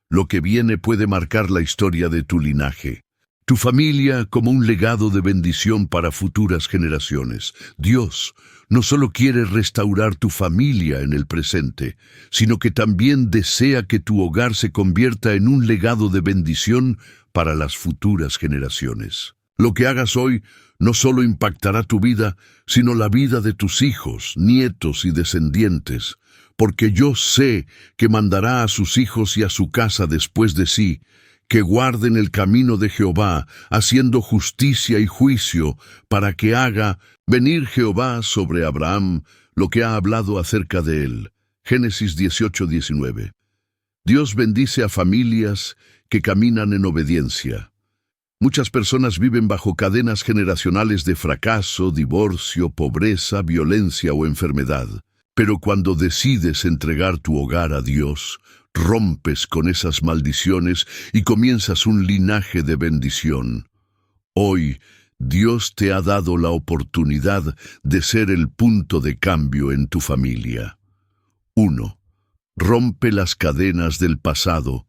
Lo que viene puede marcar la historia de tu linaje. Tu familia como un legado de bendición para futuras generaciones. Dios no solo quiere restaurar tu familia en el presente, sino que también desea que tu hogar se convierta en un legado de bendición para las futuras generaciones. Lo que hagas hoy no solo impactará tu vida, sino la vida de tus hijos, nietos y descendientes, porque yo sé que mandará a sus hijos y a su casa después de sí, que guarden el camino de Jehová, haciendo justicia y juicio, para que haga venir Jehová sobre Abraham lo que ha hablado acerca de él. Génesis 18:19. Dios bendice a familias que caminan en obediencia. Muchas personas viven bajo cadenas generacionales de fracaso, divorcio, pobreza, violencia o enfermedad. Pero cuando decides entregar tu hogar a Dios, rompes con esas maldiciones y comienzas un linaje de bendición. Hoy, Dios te ha dado la oportunidad de ser el punto de cambio en tu familia. 1. Rompe las cadenas del pasado.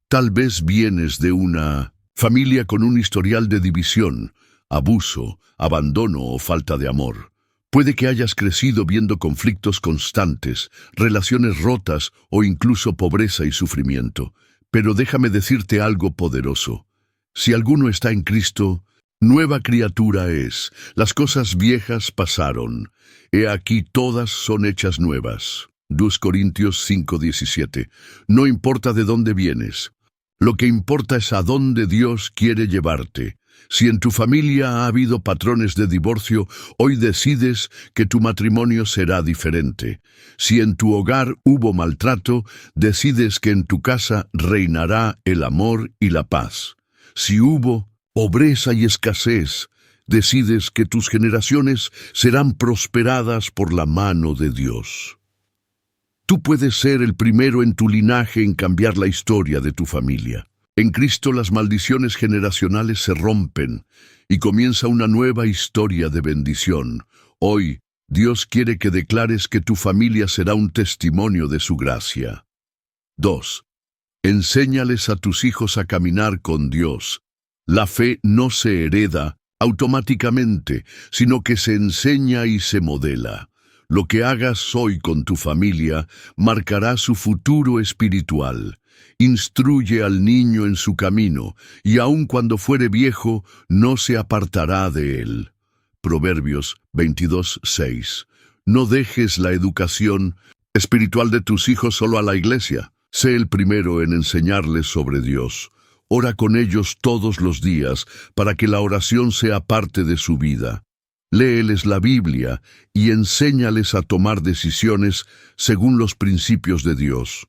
Tal vez vienes de una familia con un historial de división, abuso, abandono o falta de amor. Puede que hayas crecido viendo conflictos constantes, relaciones rotas o incluso pobreza y sufrimiento. Pero déjame decirte algo poderoso. Si alguno está en Cristo, nueva criatura es. Las cosas viejas pasaron. He aquí todas son hechas nuevas. 2 Corintios 5:17. No importa de dónde vienes. Lo que importa es a dónde Dios quiere llevarte. Si en tu familia ha habido patrones de divorcio, hoy decides que tu matrimonio será diferente. Si en tu hogar hubo maltrato, decides que en tu casa reinará el amor y la paz. Si hubo pobreza y escasez, decides que tus generaciones serán prosperadas por la mano de Dios. Tú puedes ser el primero en tu linaje en cambiar la historia de tu familia. En Cristo las maldiciones generacionales se rompen y comienza una nueva historia de bendición. Hoy, Dios quiere que declares que tu familia será un testimonio de su gracia. 2. Enséñales a tus hijos a caminar con Dios. La fe no se hereda automáticamente, sino que se enseña y se modela. Lo que hagas hoy con tu familia marcará su futuro espiritual. Instruye al niño en su camino, y aun cuando fuere viejo, no se apartará de él. Proverbios 22:6. No dejes la educación espiritual de tus hijos solo a la iglesia. Sé el primero en enseñarles sobre Dios. Ora con ellos todos los días para que la oración sea parte de su vida. Léeles la Biblia y enséñales a tomar decisiones según los principios de Dios.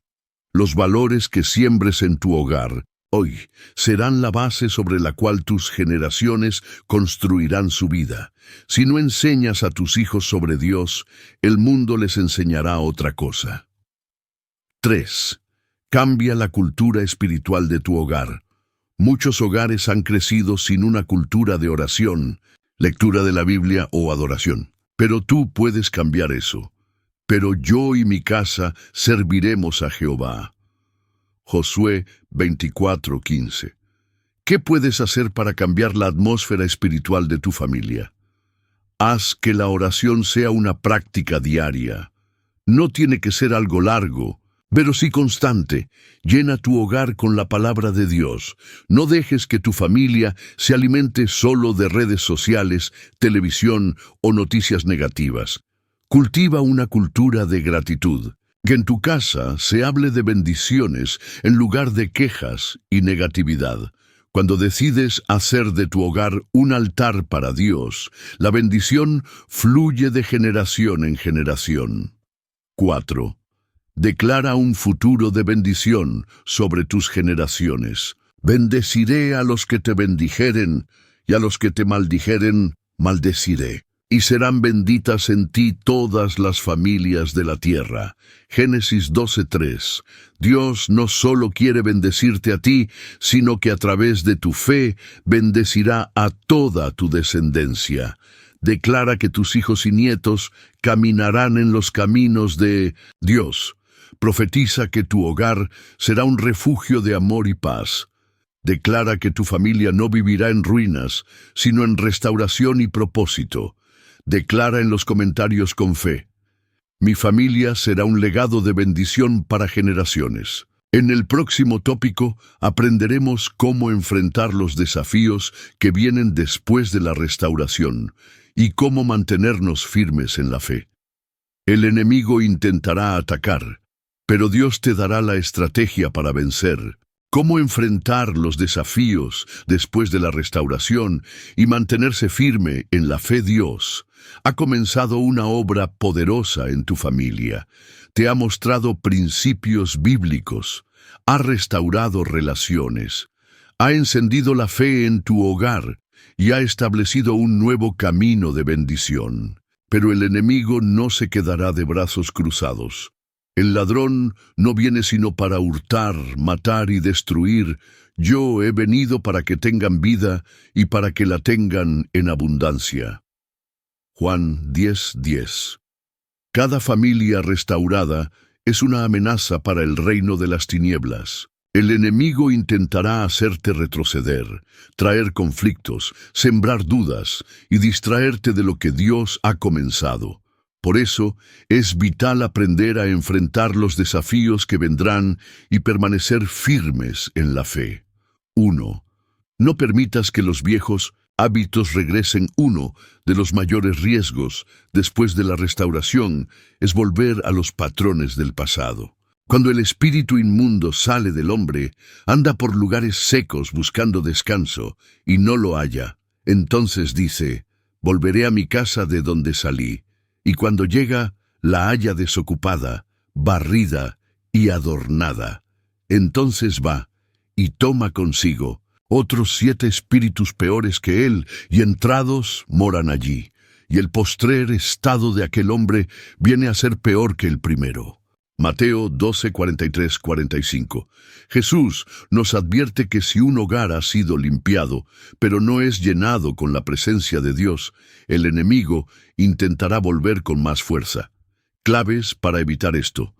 Los valores que siembres en tu hogar hoy serán la base sobre la cual tus generaciones construirán su vida. Si no enseñas a tus hijos sobre Dios, el mundo les enseñará otra cosa. 3. Cambia la cultura espiritual de tu hogar. Muchos hogares han crecido sin una cultura de oración, lectura de la Biblia o adoración. Pero tú puedes cambiar eso. Pero yo y mi casa serviremos a Jehová. Josué 24:15. ¿Qué puedes hacer para cambiar la atmósfera espiritual de tu familia? Haz que la oración sea una práctica diaria. No tiene que ser algo largo, pero sí constante. Llena tu hogar con la palabra de Dios. No dejes que tu familia se alimente solo de redes sociales, televisión o noticias negativas. Cultiva una cultura de gratitud. Que en tu casa se hable de bendiciones en lugar de quejas y negatividad. Cuando decides hacer de tu hogar un altar para Dios, la bendición fluye de generación en generación. 4. Declara un futuro de bendición sobre tus generaciones. Bendeciré a los que te bendijeren, y a los que te maldijeren, maldeciré. Y serán benditas en ti todas las familias de la tierra. Génesis 12:3. Dios no solo quiere bendecirte a ti, sino que a través de tu fe bendecirá a toda tu descendencia. Declara que tus hijos y nietos caminarán en los caminos de Dios. Profetiza que tu hogar será un refugio de amor y paz. Declara que tu familia no vivirá en ruinas, sino en restauración y propósito. Declara en los comentarios con fe: mi familia será un legado de bendición para generaciones. En el próximo tópico aprenderemos cómo enfrentar los desafíos que vienen después de la restauración y cómo mantenernos firmes en la fe. El enemigo intentará atacar, pero Dios te dará la estrategia para vencer. Cómo enfrentar los desafíos después de la restauración y mantenerse firme en la fe. Dios ha comenzado una obra poderosa en tu familia. Te ha mostrado principios bíblicos, ha restaurado relaciones, ha encendido la fe en tu hogar y ha establecido un nuevo camino de bendición. Pero el enemigo no se quedará de brazos cruzados. El ladrón no viene sino para hurtar, matar y destruir. Yo he venido para que tengan vida y para que la tengan en abundancia. Juan 10:10. Cada familia restaurada es una amenaza para el reino de las tinieblas. El enemigo intentará hacerte retroceder, traer conflictos, sembrar dudas y distraerte de lo que Dios ha comenzado. Por eso, es vital aprender a enfrentar los desafíos que vendrán y permanecer firmes en la fe. 1. No permitas que los viejos hábitos regresen. Uno de los mayores riesgos después de la restauración es volver a los patrones del pasado. Cuando el espíritu inmundo sale del hombre, anda por lugares secos buscando descanso y no lo halla. Entonces dice: volveré a mi casa de donde salí. Y cuando llega, la halla desocupada, barrida y adornada. Entonces va y toma consigo otros 7 espíritus peores que él, y entrados moran allí. Y el postrer estado de aquel hombre viene a ser peor que el primero. Mateo 12:43-45. Jesús nos advierte que si un hogar ha sido limpiado, pero no es llenado con la presencia de Dios, el enemigo intentará volver con más fuerza. Claves para evitar esto: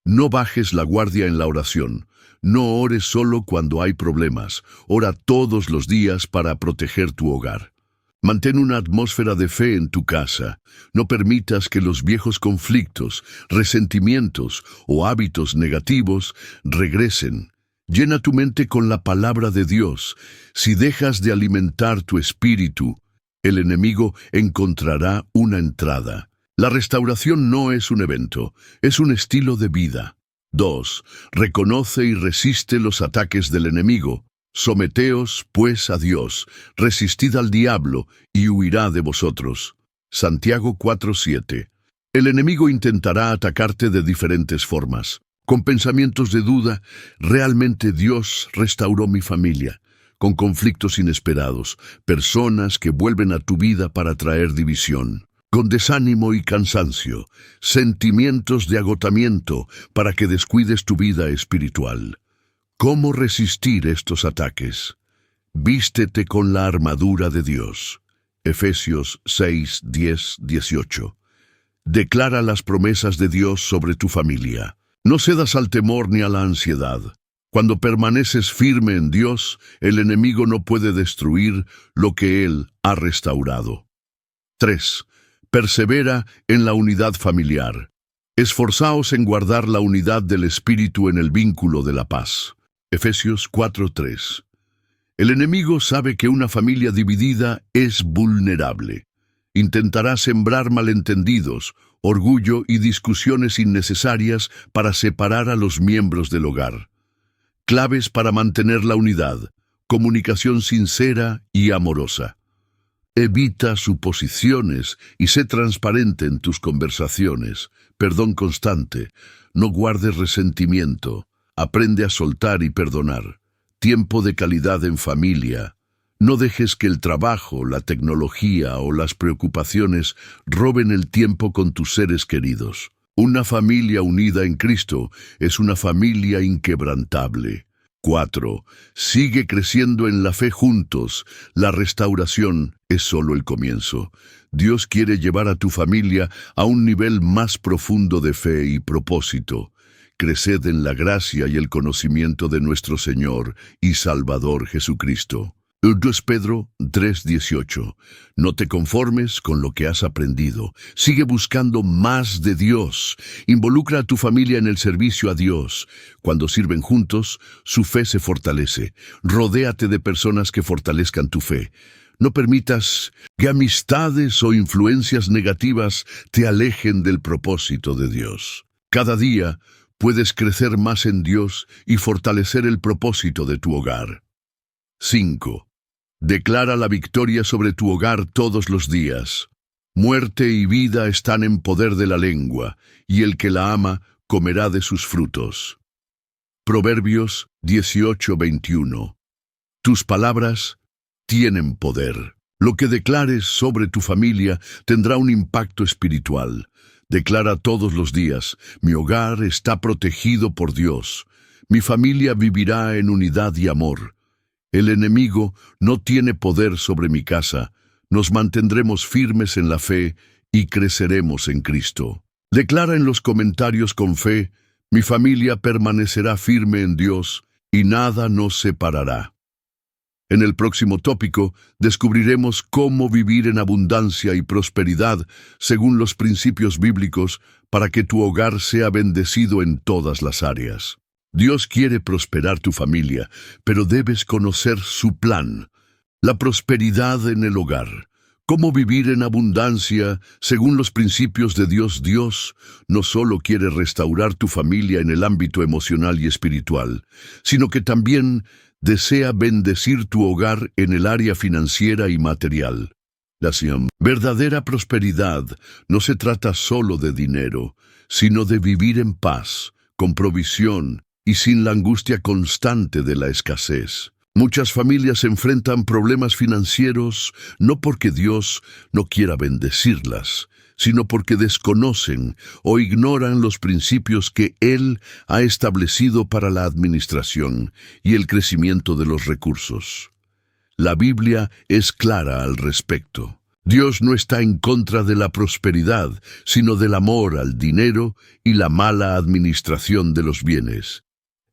No bajes la guardia en la oración. No ores solo cuando hay problemas. Ora todos los días para proteger tu hogar. Mantén una atmósfera de fe en tu casa. No permitas que los viejos conflictos, resentimientos o hábitos negativos regresen. Llena tu mente con la palabra de Dios. Si dejas de alimentar tu espíritu, el enemigo encontrará una entrada. La restauración no es un evento, es un estilo de vida. 2. Reconoce y resiste los ataques del enemigo. Someteos, pues, a Dios, resistid al diablo, y huirá de vosotros. Santiago 4:7. El enemigo intentará atacarte de diferentes formas. Con pensamientos de duda, ¿realmente Dios restauró mi familia? Con conflictos inesperados, personas que vuelven a tu vida para traer división. Con desánimo y cansancio, sentimientos de agotamiento para que descuides tu vida espiritual. ¿Cómo resistir estos ataques? Vístete con la armadura de Dios. Efesios 6, 10, 18. Declara las promesas de Dios sobre tu familia. No cedas al temor ni a la ansiedad. Cuando permaneces firme en Dios, el enemigo no puede destruir lo que Él ha restaurado. 3. Persevera en la unidad familiar. Esforzaos en guardar la unidad del Espíritu en el vínculo de la paz. Efesios 4:3. El enemigo sabe que una familia dividida es vulnerable. Intentará sembrar malentendidos, orgullo y discusiones innecesarias para separar a los miembros del hogar. Claves para mantener la unidad: comunicación sincera y amorosa. Evita suposiciones y sé transparente en tus conversaciones. Perdón constante. No guardes resentimiento. Aprende a soltar y perdonar. Tiempo de calidad en familia. No dejes que el trabajo, la tecnología o las preocupaciones roben el tiempo con tus seres queridos. Una familia unida en Cristo es una familia inquebrantable. 4. Sigue creciendo en la fe juntos. La restauración es solo el comienzo. Dios quiere llevar a tu familia a un nivel más profundo de fe y propósito. Creced en la gracia y el conocimiento de nuestro Señor y Salvador Jesucristo. 2 Pedro 3:18. No te conformes con lo que has aprendido. Sigue buscando más de Dios. Involucra a tu familia en el servicio a Dios. Cuando sirven juntos, su fe se fortalece. Rodéate de personas que fortalezcan tu fe. No permitas que amistades o influencias negativas te alejen del propósito de Dios. Cada día puedes crecer más en Dios y fortalecer el propósito de tu hogar. 5. Declara la victoria sobre tu hogar todos los días. Muerte y vida están en poder de la lengua, y el que la ama comerá de sus frutos. Proverbios 18:21. Tus palabras tienen poder. Lo que declares sobre tu familia tendrá un impacto espiritual. Declara todos los días: mi hogar está protegido por Dios. Mi familia vivirá en unidad y amor. El enemigo no tiene poder sobre mi casa. Nos mantendremos firmes en la fe y creceremos en Cristo. Declara en los comentarios con fe: mi familia permanecerá firme en Dios y nada nos separará. En el próximo tópico descubriremos cómo vivir en abundancia y prosperidad según los principios bíblicos para que tu hogar sea bendecido en todas las áreas. Dios quiere prosperar tu familia, pero debes conocer su plan. La prosperidad en el hogar. Cómo vivir en abundancia según los principios de Dios. Dios no solo quiere restaurar tu familia en el ámbito emocional y espiritual, sino que también desea bendecir tu hogar en el área financiera y material. La verdadera prosperidad no se trata solo de dinero, sino de vivir en paz, con provisión y sin la angustia constante de la escasez. Muchas familias enfrentan problemas financieros no porque Dios no quiera bendecirlas, sino porque desconocen o ignoran los principios que Él ha establecido para la administración y el crecimiento de los recursos. La Biblia es clara al respecto. Dios no está en contra de la prosperidad, sino del amor al dinero y la mala administración de los bienes.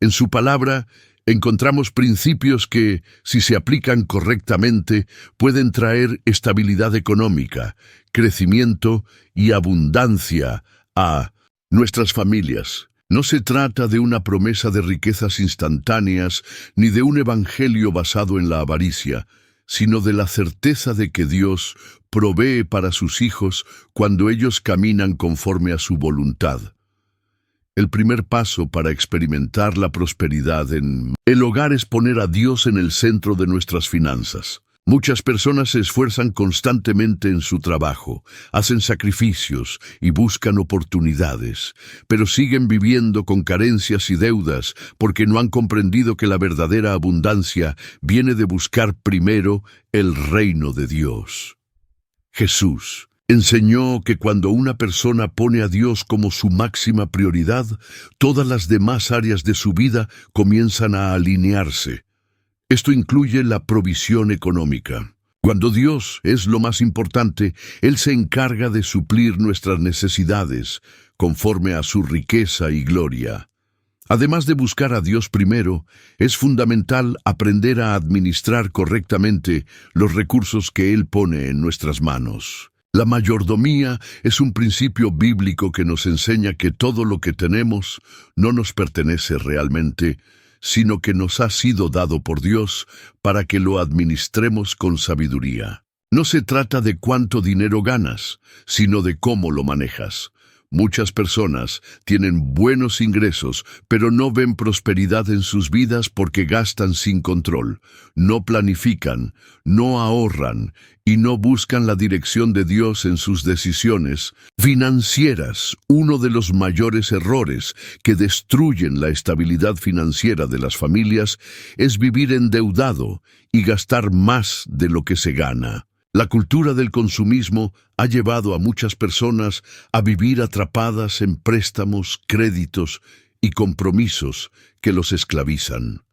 En su palabra encontramos principios que, si se aplican correctamente, pueden traer estabilidad económica, crecimiento y abundancia a nuestras familias. No se trata de una promesa de riquezas instantáneas ni de un evangelio basado en la avaricia, sino de la certeza de que Dios provee para sus hijos cuando ellos caminan conforme a su voluntad. El primer paso para experimentar la prosperidad en el hogar es poner a Dios en el centro de nuestras finanzas. Muchas personas se esfuerzan constantemente en su trabajo, hacen sacrificios y buscan oportunidades, pero siguen viviendo con carencias y deudas porque no han comprendido que la verdadera abundancia viene de buscar primero el reino de Dios. Jesús enseñó que cuando una persona pone a Dios como su máxima prioridad, todas las demás áreas de su vida comienzan a alinearse. Esto incluye la provisión económica. Cuando Dios es lo más importante, Él se encarga de suplir nuestras necesidades, conforme a su riqueza y gloria. Además de buscar a Dios primero, es fundamental aprender a administrar correctamente los recursos que Él pone en nuestras manos. La mayordomía es un principio bíblico que nos enseña que todo lo que tenemos no nos pertenece realmente, sino que nos ha sido dado por Dios para que lo administremos con sabiduría. No se trata de cuánto dinero ganas, sino de cómo lo manejas. Muchas personas tienen buenos ingresos, pero no ven prosperidad en sus vidas porque gastan sin control, no planifican, no ahorran y no buscan la dirección de Dios en sus decisiones financieras. Uno de los mayores errores que destruyen la estabilidad financiera de las familias es vivir endeudado y gastar más de lo que se gana. La cultura del consumismo ha llevado a muchas personas a vivir atrapadas en préstamos, créditos y compromisos que los esclavizan.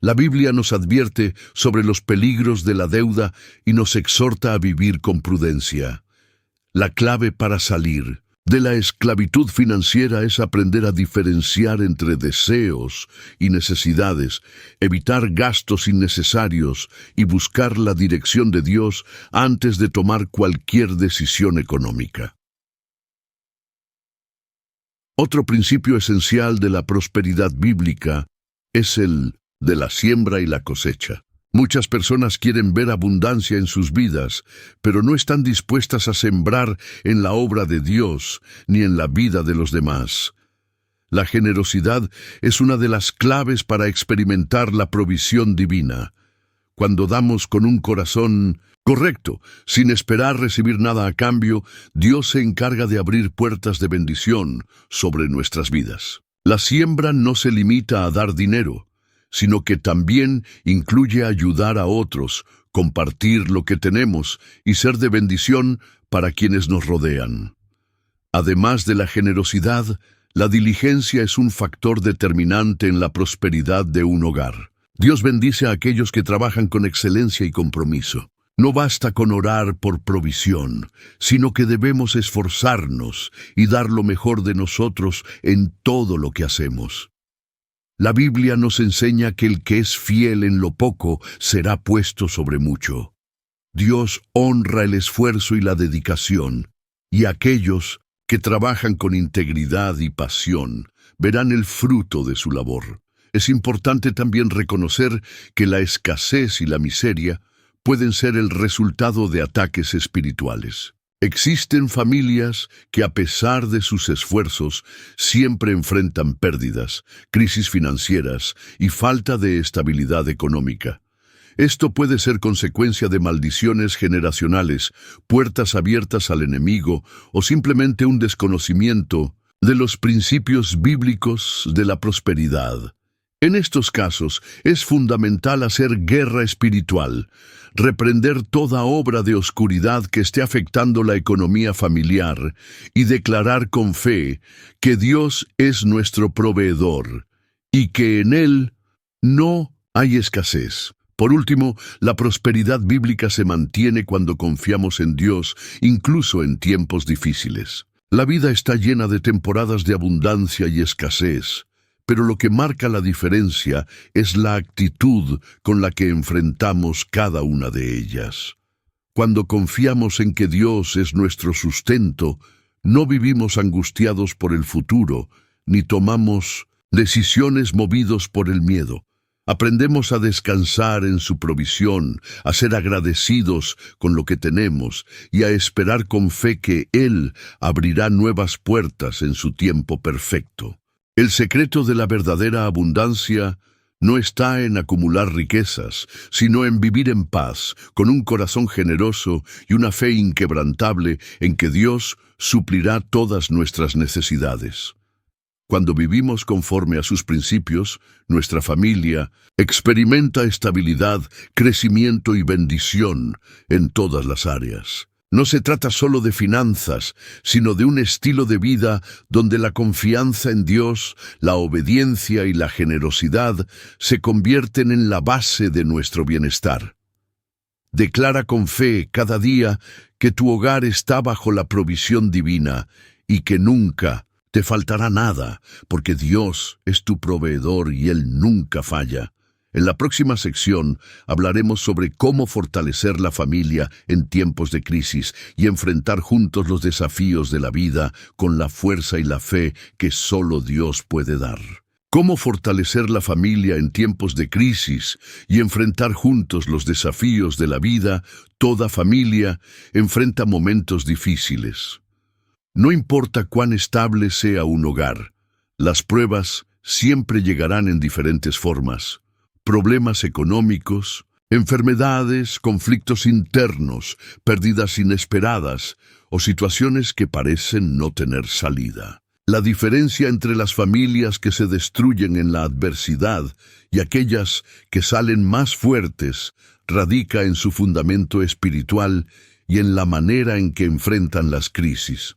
La Biblia nos advierte sobre los peligros de la deuda y nos exhorta a vivir con prudencia. La clave para salir de la esclavitud financiera es aprender a diferenciar entre deseos y necesidades, evitar gastos innecesarios y buscar la dirección de Dios antes de tomar cualquier decisión económica. Otro principio esencial de la prosperidad bíblica es el de la siembra y la cosecha. Muchas personas quieren ver abundancia en sus vidas, pero no están dispuestas a sembrar en la obra de Dios ni en la vida de los demás. La generosidad es una de las claves para experimentar la provisión divina. Cuando damos con un corazón correcto, sin esperar recibir nada a cambio, Dios se encarga de abrir puertas de bendición sobre nuestras vidas. La siembra no se limita a dar dinero, sino que también incluye ayudar a otros, compartir lo que tenemos y ser de bendición para quienes nos rodean. Además de la generosidad, la diligencia es un factor determinante en la prosperidad de un hogar. Dios bendice a aquellos que trabajan con excelencia y compromiso. No basta con orar por provisión, sino que debemos esforzarnos y dar lo mejor de nosotros en todo lo que hacemos. La Biblia nos enseña que el que es fiel en lo poco será puesto sobre mucho. Dios honra el esfuerzo y la dedicación, y aquellos que trabajan con integridad y pasión verán el fruto de su labor. Es importante también reconocer que la escasez y la miseria pueden ser el resultado de ataques espirituales. Existen familias que, a pesar de sus esfuerzos, siempre enfrentan pérdidas, crisis financieras y falta de estabilidad económica. Esto puede ser consecuencia de maldiciones generacionales, puertas abiertas al enemigo o simplemente un desconocimiento de los principios bíblicos de la prosperidad. En estos casos, es fundamental hacer guerra espiritual, reprender toda obra de oscuridad que esté afectando la economía familiar y declarar con fe que Dios es nuestro proveedor y que en Él no hay escasez. Por último, la prosperidad bíblica se mantiene cuando confiamos en Dios, incluso en tiempos difíciles. La vida está llena de temporadas de abundancia y escasez, pero lo que marca la diferencia es la actitud con la que enfrentamos cada una de ellas. Cuando confiamos en que Dios es nuestro sustento, no vivimos angustiados por el futuro, ni tomamos decisiones movidos por el miedo. Aprendemos a descansar en su provisión, a ser agradecidos con lo que tenemos y a esperar con fe que Él abrirá nuevas puertas en su tiempo perfecto. El secreto de la verdadera abundancia no está en acumular riquezas, sino en vivir en paz, con un corazón generoso y una fe inquebrantable en que Dios suplirá todas nuestras necesidades. Cuando vivimos conforme a sus principios, nuestra familia experimenta estabilidad, crecimiento y bendición en todas las áreas. No se trata solo de finanzas, sino de un estilo de vida donde la confianza en Dios, la obediencia y la generosidad se convierten en la base de nuestro bienestar. Declara con fe cada día que tu hogar está bajo la provisión divina y que nunca te faltará nada, porque Dios es tu proveedor y Él nunca falla. En la próxima sección hablaremos sobre cómo fortalecer la familia en tiempos de crisis y enfrentar juntos los desafíos de la vida con la fuerza y la fe que solo Dios puede dar. Cómo fortalecer la familia en tiempos de crisis y enfrentar juntos los desafíos de la vida. Toda familia enfrenta momentos difíciles. No importa cuán estable sea un hogar, las pruebas siempre llegarán en diferentes formas. Problemas económicos, enfermedades, conflictos internos, pérdidas inesperadas o situaciones que parecen no tener salida. La diferencia entre las familias que se destruyen en la adversidad y aquellas que salen más fuertes radica en su fundamento espiritual y en la manera en que enfrentan las crisis.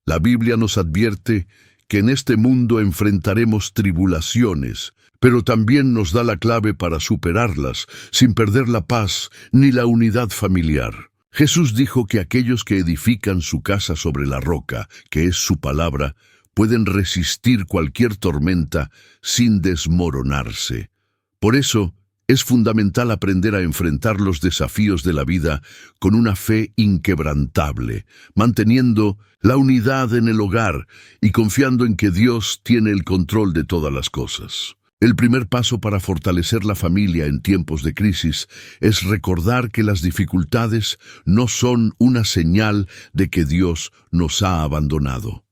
La Biblia nos advierte que en este mundo enfrentaremos tribulaciones, pero también nos da la clave para superarlas sin perder la paz ni la unidad familiar. Jesús dijo que aquellos que edifican su casa sobre la roca, que es su palabra, pueden resistir cualquier tormenta sin desmoronarse. Por eso, es fundamental aprender a enfrentar los desafíos de la vida con una fe inquebrantable, manteniendo la unidad en el hogar y confiando en que Dios tiene el control de todas las cosas. El primer paso para fortalecer la familia en tiempos de crisis es recordar que las dificultades no son una señal de que Dios nos ha abandonado.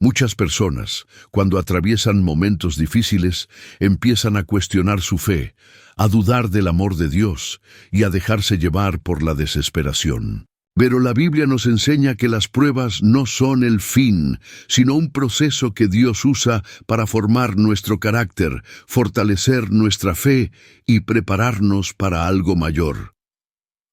Muchas personas, cuando atraviesan momentos difíciles, empiezan a cuestionar su fe, a dudar del amor de Dios y a dejarse llevar por la desesperación. Pero la Biblia nos enseña que las pruebas no son el fin, sino un proceso que Dios usa para formar nuestro carácter, fortalecer nuestra fe y prepararnos para algo mayor.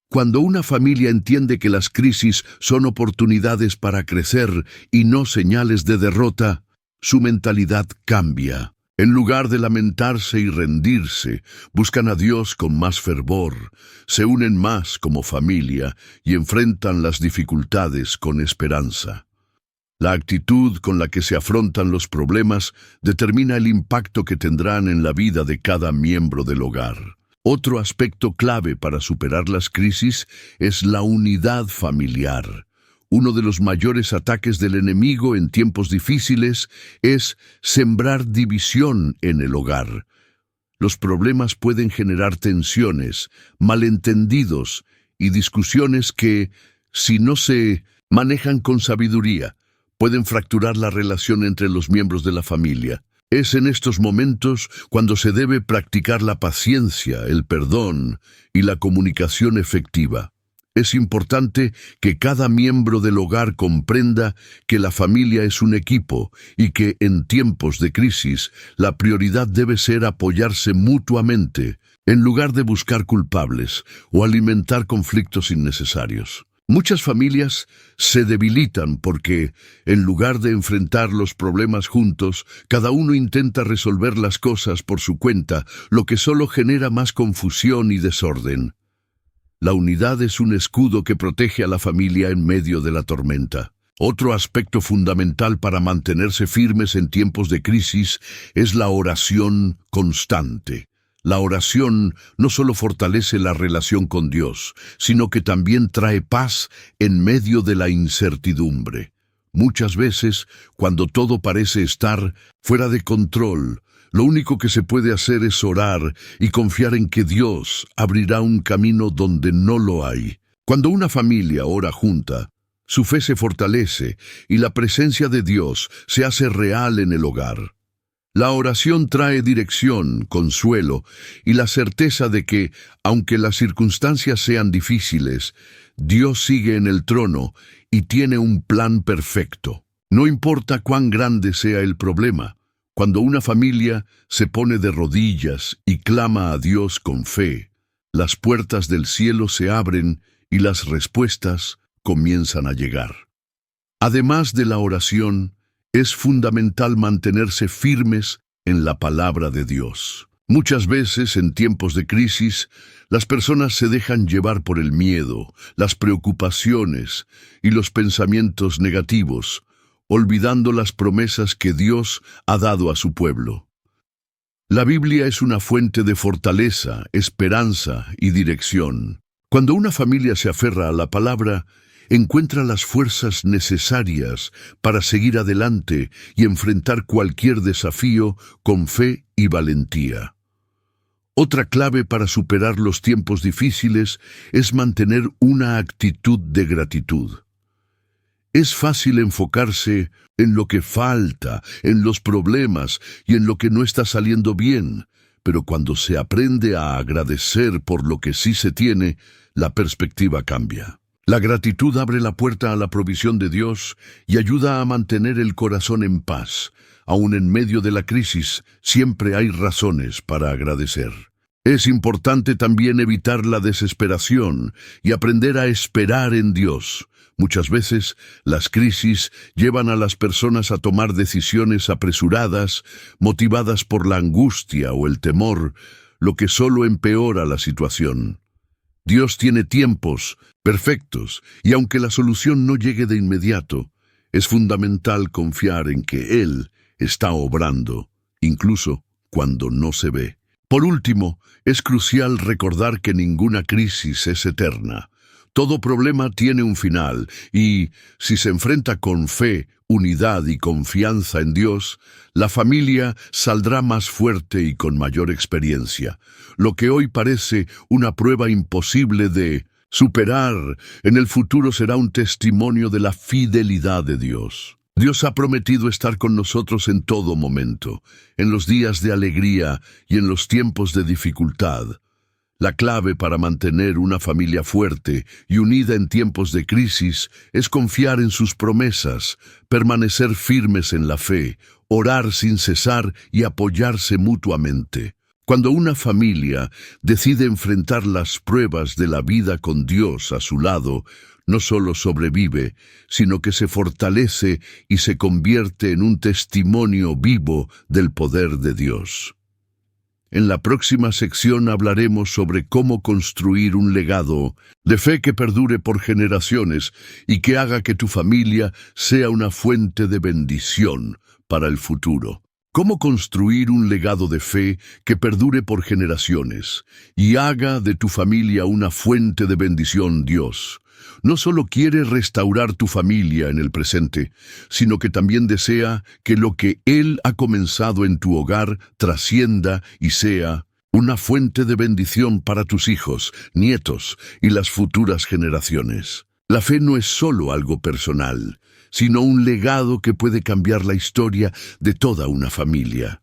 Cuando una familia entiende que las crisis son oportunidades para crecer y no señales de derrota, su mentalidad cambia. En lugar de lamentarse y rendirse, buscan a Dios con más fervor, se unen más como familia y enfrentan las dificultades con esperanza. La actitud con la que se afrontan los problemas determina el impacto que tendrán en la vida de cada miembro del hogar. Otro aspecto clave para superar las crisis es la unidad familiar. Uno de los mayores ataques del enemigo en tiempos difíciles es sembrar división en el hogar. Los problemas pueden generar tensiones, malentendidos y discusiones que, si no se manejan con sabiduría, pueden fracturar la relación entre los miembros de la familia. Es en estos momentos cuando se debe practicar la paciencia, el perdón y la comunicación efectiva. Es importante que cada miembro del hogar comprenda que la familia es un equipo y que en tiempos de crisis la prioridad debe ser apoyarse mutuamente en lugar de buscar culpables o alimentar conflictos innecesarios. Muchas familias se debilitan porque, en lugar de enfrentar los problemas juntos, cada uno intenta resolver las cosas por su cuenta, lo que solo genera más confusión y desorden. La unidad es un escudo que protege a la familia en medio de la tormenta. Otro aspecto fundamental para mantenerse firmes en tiempos de crisis es la oración constante. La oración no solo fortalece la relación con Dios, sino que también trae paz en medio de la incertidumbre. Muchas veces, cuando todo parece estar fuera de control, lo único que se puede hacer es orar y confiar en que Dios abrirá un camino donde no lo hay. Cuando una familia ora junta, su fe se fortalece y la presencia de Dios se hace real en el hogar. La oración trae dirección, consuelo y la certeza de que, aunque las circunstancias sean difíciles, Dios sigue en el trono y tiene un plan perfecto. No importa cuán grande sea el problema, cuando una familia se pone de rodillas y clama a Dios con fe, las puertas del cielo se abren y las respuestas comienzan a llegar. Además de la oración, es fundamental mantenerse firmes en la palabra de Dios. Muchas veces, en tiempos de crisis, las personas se dejan llevar por el miedo, las preocupaciones y los pensamientos negativos, olvidando las promesas que Dios ha dado a su pueblo. La Biblia es una fuente de fortaleza, esperanza y dirección. Cuando una familia se aferra a la palabra, encuentra las fuerzas necesarias para seguir adelante y enfrentar cualquier desafío con fe y valentía. Otra clave para superar los tiempos difíciles es mantener una actitud de gratitud. Es fácil enfocarse en lo que falta, en los problemas y en lo que no está saliendo bien, pero cuando se aprende a agradecer por lo que sí se tiene, la perspectiva cambia. La gratitud abre la puerta a la provisión de Dios y ayuda a mantener el corazón en paz. Aún en medio de la crisis, siempre hay razones para agradecer. Es importante también evitar la desesperación y aprender a esperar en Dios. Muchas veces, las crisis llevan a las personas a tomar decisiones apresuradas, motivadas por la angustia o el temor, lo que solo empeora la situación. Dios tiene tiempos perfectos, y aunque la solución no llegue de inmediato, es fundamental confiar en que Él está obrando, incluso cuando no se ve. Por último, es crucial recordar que ninguna crisis es eterna. Todo problema tiene un final, y si se enfrenta con fe, unidad y confianza en Dios, la familia saldrá más fuerte y con mayor experiencia. Lo que hoy parece una prueba imposible de superar, en el futuro será un testimonio de la fidelidad de Dios. Dios ha prometido estar con nosotros en todo momento, en los días de alegría y en los tiempos de dificultad. La clave para mantener una familia fuerte y unida en tiempos de crisis es confiar en sus promesas, permanecer firmes en la fe, orar sin cesar y apoyarse mutuamente. Cuando una familia decide enfrentar las pruebas de la vida con Dios a su lado, no solo sobrevive, sino que se fortalece y se convierte en un testimonio vivo del poder de Dios. En la próxima sección hablaremos sobre cómo construir un legado de fe que perdure por generaciones y que haga que tu familia sea una fuente de bendición para el futuro. Cómo construir un legado de fe que perdure por generaciones y haga de tu familia una fuente de bendición. Dios no solo quiere restaurar tu familia en el presente, sino que también desea que lo que Él ha comenzado en tu hogar trascienda y sea una fuente de bendición para tus hijos, nietos y las futuras generaciones. La fe no es solo algo personal, sino un legado que puede cambiar la historia de toda una familia.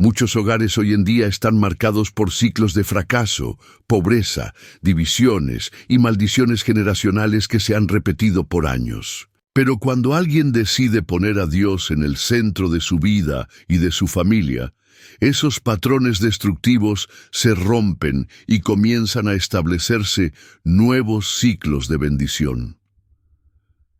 Muchos hogares hoy en día están marcados por ciclos de fracaso, pobreza, divisiones y maldiciones generacionales que se han repetido por años. Pero cuando alguien decide poner a Dios en el centro de su vida y de su familia, esos patrones destructivos se rompen y comienzan a establecerse nuevos ciclos de bendición.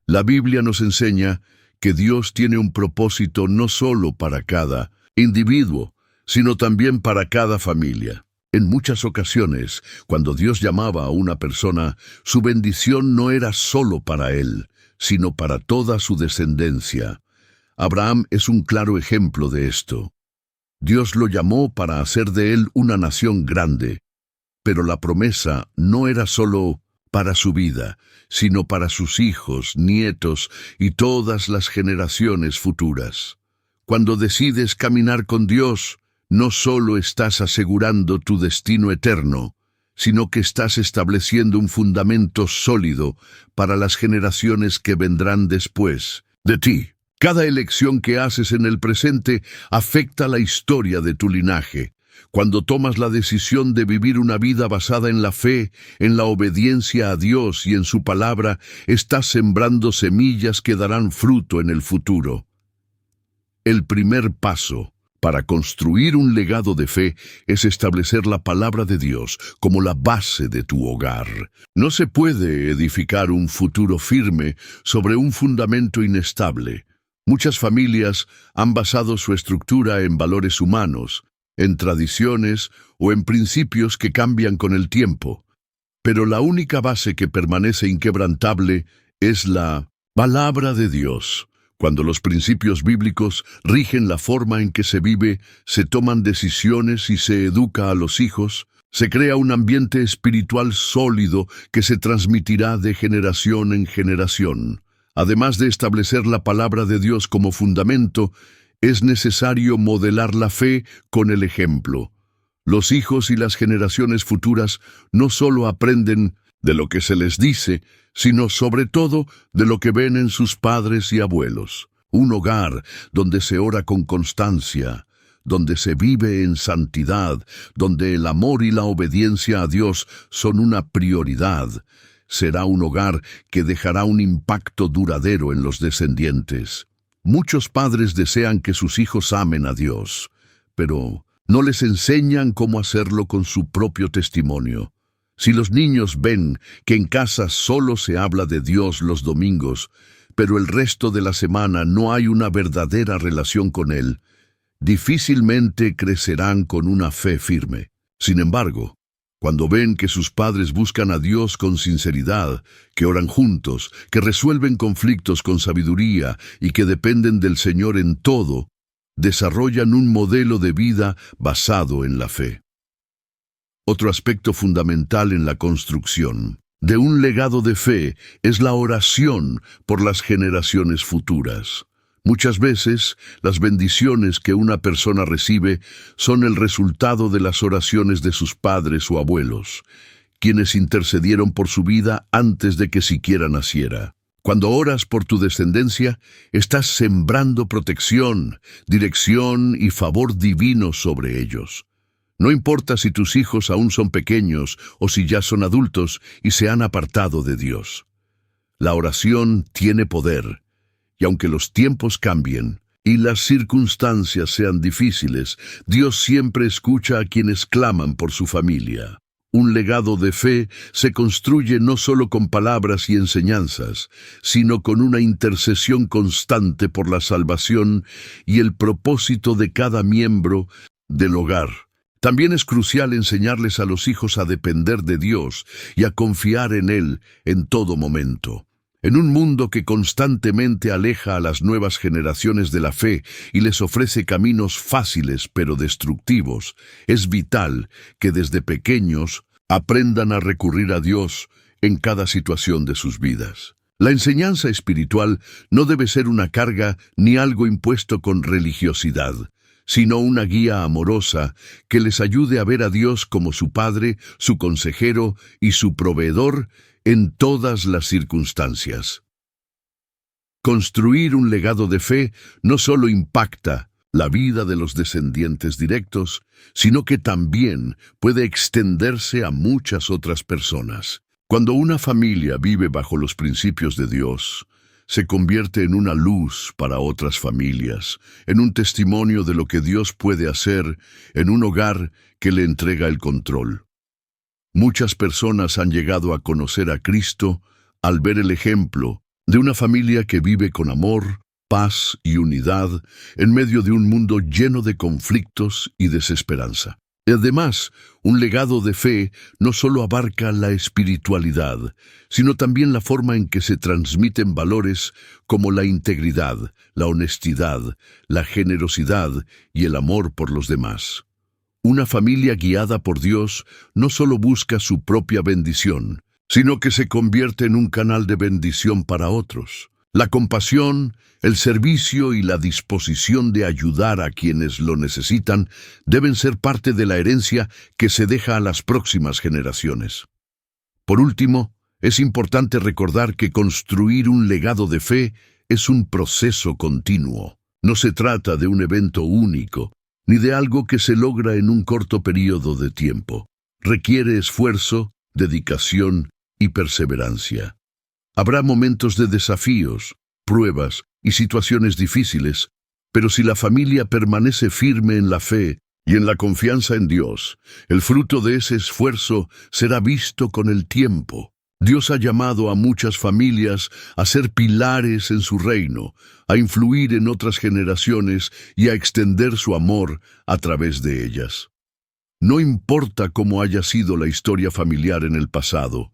La Biblia nos enseña que Dios tiene un propósito no solo para cada individuo, sino también para cada familia. En muchas ocasiones, cuando Dios llamaba a una persona, su bendición no era solo para él, sino para toda su descendencia. Abraham es un claro ejemplo de esto. Dios lo llamó para hacer de él una nación grande, pero la promesa no era solo para su vida, sino para sus hijos, nietos y todas las generaciones futuras. Cuando decides caminar con Dios, no solo estás asegurando tu destino eterno, sino que estás estableciendo un fundamento sólido para las generaciones que vendrán después de ti. Cada elección que haces en el presente afecta la historia de tu linaje. Cuando tomas la decisión de vivir una vida basada en la fe, en la obediencia a Dios y en su palabra, estás sembrando semillas que darán fruto en el futuro. El primer paso para construir un legado de fe es establecer la palabra de Dios como la base de tu hogar. No se puede edificar un futuro firme sobre un fundamento inestable. Muchas familias han basado su estructura en valores humanos, en tradiciones o en principios que cambian con el tiempo. Pero la única base que permanece inquebrantable es la palabra de Dios. Cuando los principios bíblicos rigen la forma en que se vive, se toman decisiones y se educa a los hijos, se crea un ambiente espiritual sólido que se transmitirá de generación en generación. Además de establecer la palabra de Dios como fundamento, es necesario modelar la fe con el ejemplo. Los hijos y las generaciones futuras no solo aprenden de lo que se les dice, sino sobre todo de lo que ven en sus padres y abuelos. Un hogar donde se ora con constancia, donde se vive en santidad, donde el amor y la obediencia a Dios son una prioridad, será un hogar que dejará un impacto duradero en los descendientes. Muchos padres desean que sus hijos amen a Dios, pero no les enseñan cómo hacerlo con su propio testimonio. Si los niños ven que en casa solo se habla de Dios los domingos, pero el resto de la semana no hay una verdadera relación con Él, difícilmente crecerán con una fe firme. Sin embargo, cuando ven que sus padres buscan a Dios con sinceridad, que oran juntos, que resuelven conflictos con sabiduría y que dependen del Señor en todo, desarrollan un modelo de vida basado en la fe. Otro aspecto fundamental en la construcción de un legado de fe es la oración por las generaciones futuras. Muchas veces, las bendiciones que una persona recibe son el resultado de las oraciones de sus padres o abuelos, quienes intercedieron por su vida antes de que siquiera naciera. Cuando oras por tu descendencia, estás sembrando protección, dirección y favor divino sobre ellos. No importa si tus hijos aún son pequeños o si ya son adultos y se han apartado de Dios. La oración tiene poder, y aunque los tiempos cambien y las circunstancias sean difíciles, Dios siempre escucha a quienes claman por su familia. Un legado de fe se construye no solo con palabras y enseñanzas, sino con una intercesión constante por la salvación y el propósito de cada miembro del hogar. También es crucial enseñarles a los hijos a depender de Dios y a confiar en Él en todo momento. En un mundo que constantemente aleja a las nuevas generaciones de la fe y les ofrece caminos fáciles pero destructivos, es vital que desde pequeños aprendan a recurrir a Dios en cada situación de sus vidas. La enseñanza espiritual no debe ser una carga ni algo impuesto con religiosidad, sino una guía amorosa que les ayude a ver a Dios como su Padre, su consejero y su proveedor en todas las circunstancias. Construir un legado de fe no solo impacta la vida de los descendientes directos, sino que también puede extenderse a muchas otras personas. Cuando una familia vive bajo los principios de Dios, se convierte en una luz para otras familias, en un testimonio de lo que Dios puede hacer en un hogar que le entrega el control. Muchas personas han llegado a conocer a Cristo al ver el ejemplo de una familia que vive con amor, paz y unidad en medio de un mundo lleno de conflictos y desesperanza. Además, un legado de fe no solo abarca la espiritualidad, sino también la forma en que se transmiten valores como la integridad, la honestidad, la generosidad y el amor por los demás. Una familia guiada por Dios no solo busca su propia bendición, sino que se convierte en un canal de bendición para otros. La compasión, el servicio y la disposición de ayudar a quienes lo necesitan deben ser parte de la herencia que se deja a las próximas generaciones. Por último, es importante recordar que construir un legado de fe es un proceso continuo. No se trata de un evento único, ni de algo que se logra en un corto periodo de tiempo. Requiere esfuerzo, dedicación y perseverancia. Habrá momentos de desafíos, pruebas y situaciones difíciles, pero si la familia permanece firme en la fe y en la confianza en Dios, el fruto de ese esfuerzo será visto con el tiempo. Dios ha llamado a muchas familias a ser pilares en su reino, a influir en otras generaciones y a extender su amor a través de ellas. No importa cómo haya sido la historia familiar en el pasado,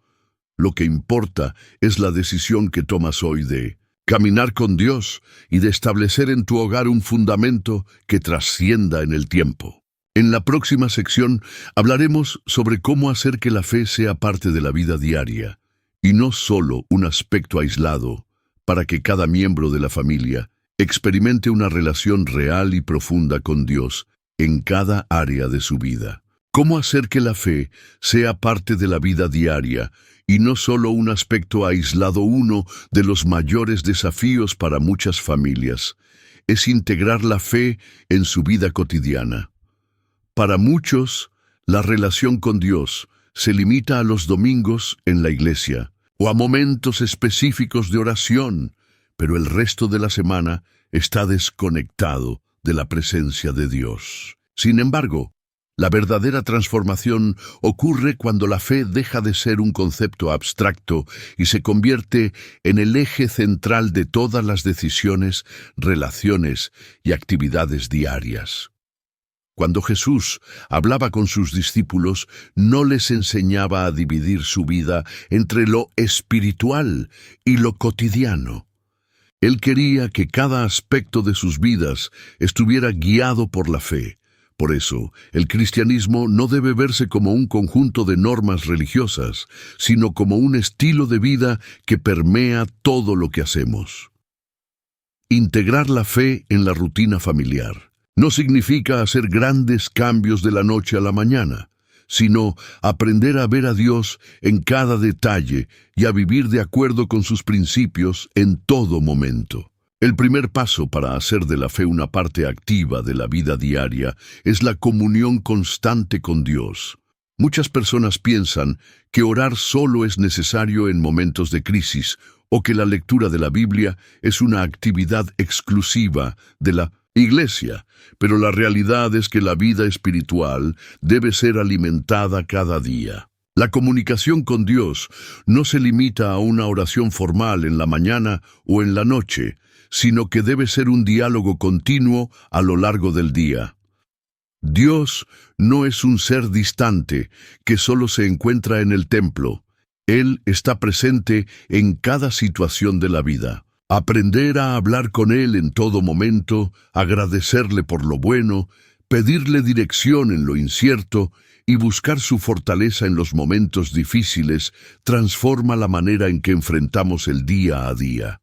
lo que importa es la decisión que tomas hoy de caminar con Dios y de establecer en tu hogar un fundamento que trascienda en el tiempo. En la próxima sección hablaremos sobre cómo hacer que la fe sea parte de la vida diaria y no solo un aspecto aislado, para que cada miembro de la familia experimente una relación real y profunda con Dios en cada área de su vida. Cómo hacer que la fe sea parte de la vida diaria y no solo un aspecto aislado. Uno de los mayores desafíos para muchas familias es integrar la fe en su vida cotidiana. Para muchos, la relación con Dios se limita a los domingos en la iglesia o a momentos específicos de oración, pero el resto de la semana está desconectado de la presencia de Dios. Sin embargo, la verdadera transformación ocurre cuando la fe deja de ser un concepto abstracto y se convierte en el eje central de todas las decisiones, relaciones y actividades diarias. Cuando Jesús hablaba con sus discípulos, no les enseñaba a dividir su vida entre lo espiritual y lo cotidiano. Él quería que cada aspecto de sus vidas estuviera guiado por la fe. Por eso, el cristianismo no debe verse como un conjunto de normas religiosas, sino como un estilo de vida que permea todo lo que hacemos. Integrar la fe en la rutina familiar no significa hacer grandes cambios de la noche a la mañana, sino aprender a ver a Dios en cada detalle y a vivir de acuerdo con sus principios en todo momento. El primer paso para hacer de la fe una parte activa de la vida diaria es la comunión constante con Dios. Muchas personas piensan que orar solo es necesario en momentos de crisis o que la lectura de la Biblia es una actividad exclusiva de la iglesia, pero la realidad es que la vida espiritual debe ser alimentada cada día. La comunicación con Dios no se limita a una oración formal en la mañana o en la noche, sino que debe ser un diálogo continuo a lo largo del día. Dios no es un ser distante que solo se encuentra en el templo. Él está presente en cada situación de la vida. Aprender a hablar con Él en todo momento, agradecerle por lo bueno, pedirle dirección en lo incierto y buscar su fortaleza en los momentos difíciles transforma la manera en que enfrentamos el día a día.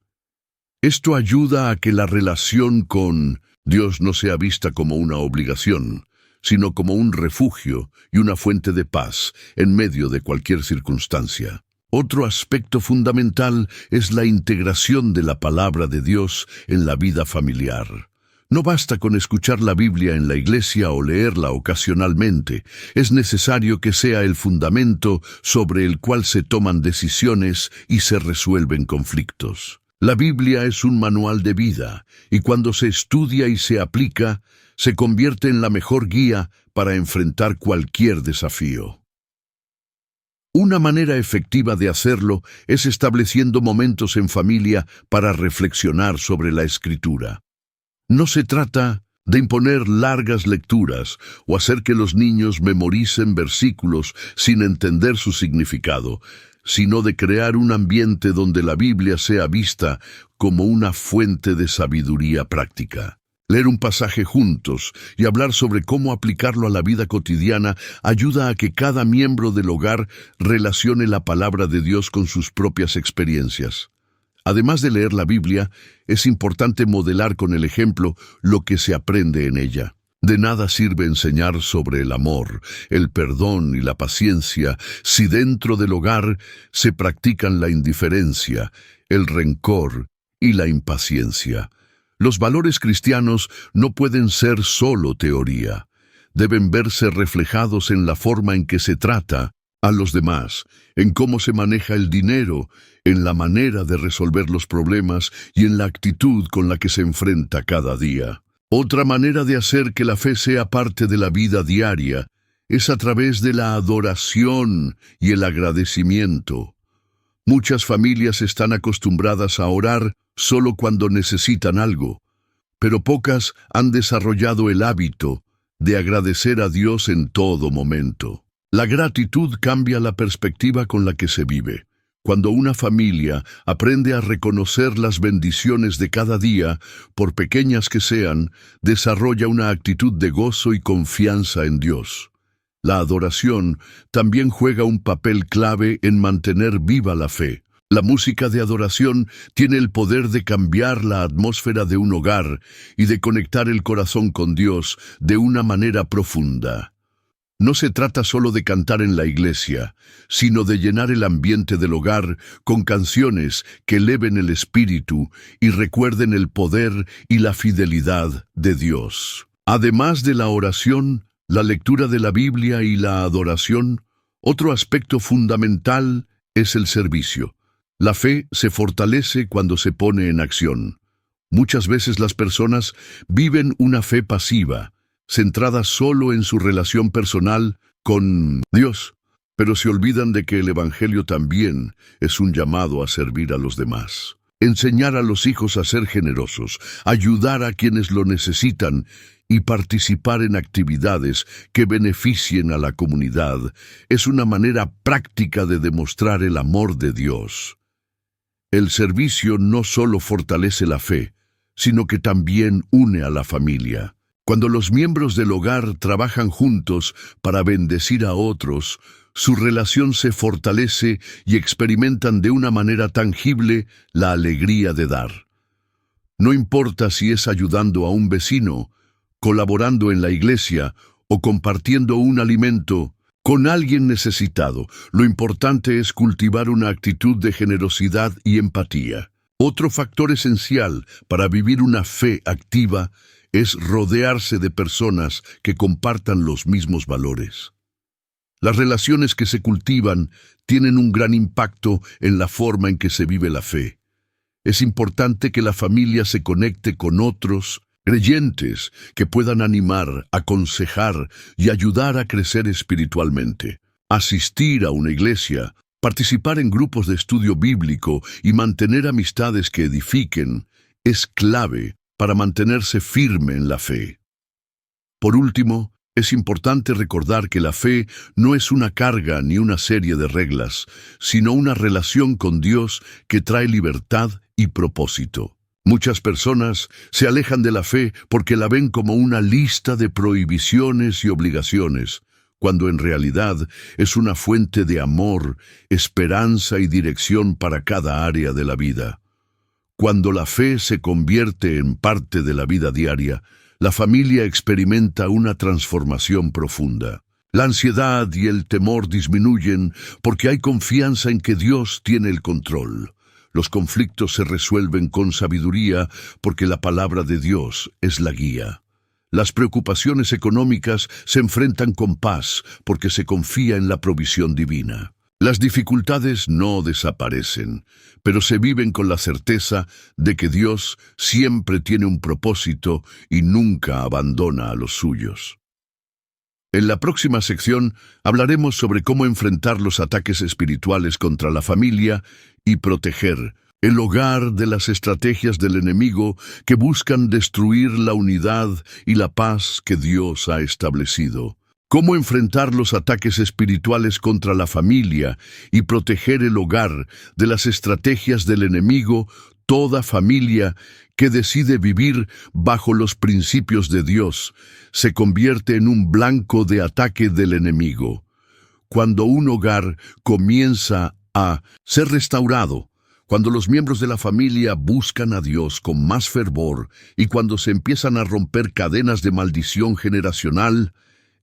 Esto ayuda a que la relación con Dios no sea vista como una obligación, sino como un refugio y una fuente de paz en medio de cualquier circunstancia. Otro aspecto fundamental es la integración de la palabra de Dios en la vida familiar. No basta con escuchar la Biblia en la iglesia o leerla ocasionalmente. Es necesario que sea el fundamento sobre el cual se toman decisiones y se resuelven conflictos. La Biblia es un manual de vida, y cuando se estudia y se aplica, se convierte en la mejor guía para enfrentar cualquier desafío. Una manera efectiva de hacerlo es estableciendo momentos en familia para reflexionar sobre la Escritura. No se trata de imponer largas lecturas o hacer que los niños memoricen versículos sin entender su significado, sino de crear un ambiente donde la Biblia sea vista como una fuente de sabiduría práctica. Leer un pasaje juntos y hablar sobre cómo aplicarlo a la vida cotidiana ayuda a que cada miembro del hogar relacione la palabra de Dios con sus propias experiencias. Además de leer la Biblia, es importante modelar con el ejemplo lo que se aprende en ella. De nada sirve enseñar sobre el amor, el perdón y la paciencia si dentro del hogar se practican la indiferencia, el rencor y la impaciencia. Los valores cristianos no pueden ser solo teoría. Deben verse reflejados en la forma en que se trata a los demás, en cómo se maneja el dinero, en la manera de resolver los problemas y en la actitud con la que se enfrenta cada día. Otra manera de hacer que la fe sea parte de la vida diaria es a través de la adoración y el agradecimiento. Muchas familias están acostumbradas a orar solo cuando necesitan algo, pero pocas han desarrollado el hábito de agradecer a Dios en todo momento. La gratitud cambia la perspectiva con la que se vive. Cuando una familia aprende a reconocer las bendiciones de cada día, por pequeñas que sean, desarrolla una actitud de gozo y confianza en Dios. La adoración también juega un papel clave en mantener viva la fe. La música de adoración tiene el poder de cambiar la atmósfera de un hogar y de conectar el corazón con Dios de una manera profunda. No se trata solo de cantar en la iglesia, sino de llenar el ambiente del hogar con canciones que eleven el espíritu y recuerden el poder y la fidelidad de Dios. Además de la oración, la lectura de la Biblia y la adoración, otro aspecto fundamental es el servicio. La fe se fortalece cuando se pone en acción. Muchas veces las personas viven una fe pasiva, centrada solo en su relación personal con Dios, pero se olvidan de que el Evangelio también es un llamado a servir a los demás. Enseñar a los hijos a ser generosos, ayudar a quienes lo necesitan y participar en actividades que beneficien a la comunidad es una manera práctica de demostrar el amor de Dios. El servicio no solo fortalece la fe, sino que también une a la familia. Cuando los miembros del hogar trabajan juntos para bendecir a otros, su relación se fortalece y experimentan de una manera tangible la alegría de dar. No importa si es ayudando a un vecino, colaborando en la iglesia o compartiendo un alimento con alguien necesitado, lo importante es cultivar una actitud de generosidad y empatía. Otro factor esencial para vivir una fe activa es rodearse de personas que compartan los mismos valores. Las relaciones que se cultivan tienen un gran impacto en la forma en que se vive la fe. Es importante que la familia se conecte con otros creyentes que puedan animar, aconsejar y ayudar a crecer espiritualmente. Asistir a una iglesia, participar en grupos de estudio bíblico y mantener amistades que edifiquen es clave para mantenerse firme en la fe. Por último, es importante recordar que la fe no es una carga ni una serie de reglas, sino una relación con Dios que trae libertad y propósito. Muchas personas se alejan de la fe porque la ven como una lista de prohibiciones y obligaciones, cuando en realidad es una fuente de amor, esperanza y dirección para cada área de la vida. Cuando la fe se convierte en parte de la vida diaria, la familia experimenta una transformación profunda. La ansiedad y el temor disminuyen porque hay confianza en que Dios tiene el control. Los conflictos se resuelven con sabiduría porque la palabra de Dios es la guía. Las preocupaciones económicas se enfrentan con paz porque se confía en la provisión divina. Las dificultades no desaparecen, pero se viven con la certeza de que Dios siempre tiene un propósito y nunca abandona a los suyos. En la próxima sección hablaremos sobre cómo enfrentar los ataques espirituales contra la familia y proteger el hogar de las estrategias del enemigo que buscan destruir la unidad y la paz que Dios ha establecido. Cómo enfrentar los ataques espirituales contra la familia y proteger el hogar de las estrategias del enemigo. Toda familia que decide vivir bajo los principios de Dios se convierte en un blanco de ataque del enemigo. Cuando un hogar comienza a ser restaurado, cuando los miembros de la familia buscan a Dios con más fervor y cuando se empiezan a romper cadenas de maldición generacional,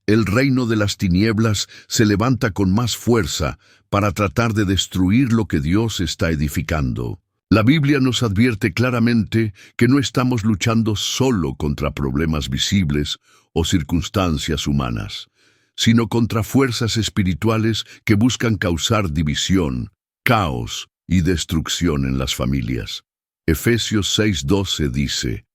el reino de las tinieblas se levanta con más fuerza para tratar de destruir lo que Dios está edificando. La Biblia nos advierte claramente que no estamos luchando solo contra problemas visibles o circunstancias humanas, sino contra fuerzas espirituales que buscan causar división, caos y destrucción en las familias. Efesios 6:12 dice,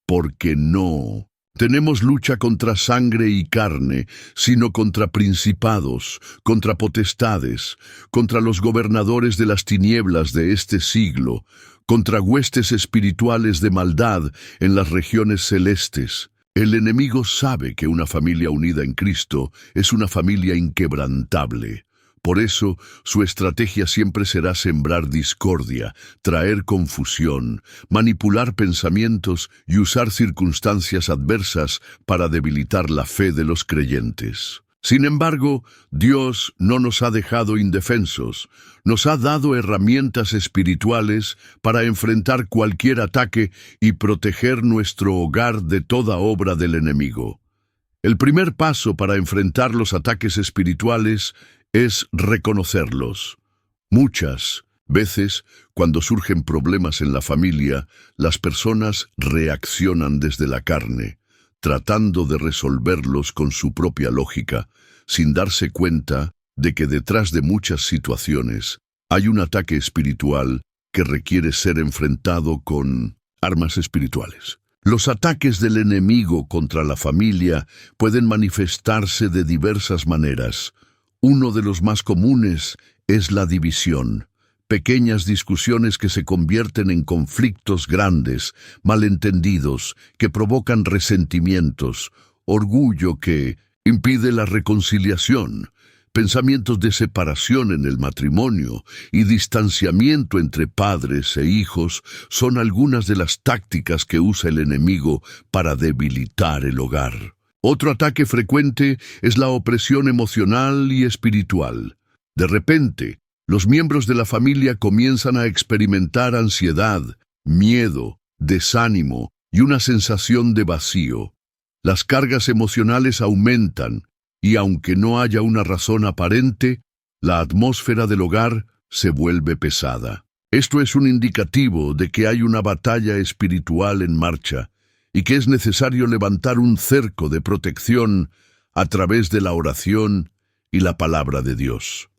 «Porque no tenemos lucha contra sangre y carne, sino contra principados, contra potestades, contra los gobernadores de las tinieblas de este siglo, contra huestes espirituales de maldad en las regiones celestes». El enemigo sabe que una familia unida en Cristo es una familia inquebrantable. Por eso, su estrategia siempre será sembrar discordia, traer confusión, manipular pensamientos y usar circunstancias adversas para debilitar la fe de los creyentes. Sin embargo, Dios no nos ha dejado indefensos. Nos ha dado herramientas espirituales para enfrentar cualquier ataque y proteger nuestro hogar de toda obra del enemigo. El primer paso para enfrentar los ataques espirituales es reconocerlos. Muchas veces, cuando surgen problemas en la familia, las personas reaccionan desde la carne, tratando de resolverlos con su propia lógica, sin darse cuenta de que detrás de muchas situaciones hay un ataque espiritual que requiere ser enfrentado con armas espirituales. Los ataques del enemigo contra la familia pueden manifestarse de diversas maneras. Uno de los más comunes es la división. Pequeñas discusiones que se convierten en conflictos grandes, malentendidos, que provocan resentimientos, orgullo que impide la reconciliación, pensamientos de separación en el matrimonio y distanciamiento entre padres e hijos son algunas de las tácticas que usa el enemigo para debilitar el hogar. Otro ataque frecuente es la opresión emocional y espiritual. De repente, los miembros de la familia comienzan a experimentar ansiedad, miedo, desánimo y una sensación de vacío. Las cargas emocionales aumentan y aunque no haya una razón aparente, la atmósfera del hogar se vuelve pesada. Esto es un indicativo de que hay una batalla espiritual en marcha y que es necesario levantar un cerco de protección a través de la oración y la palabra de Dios.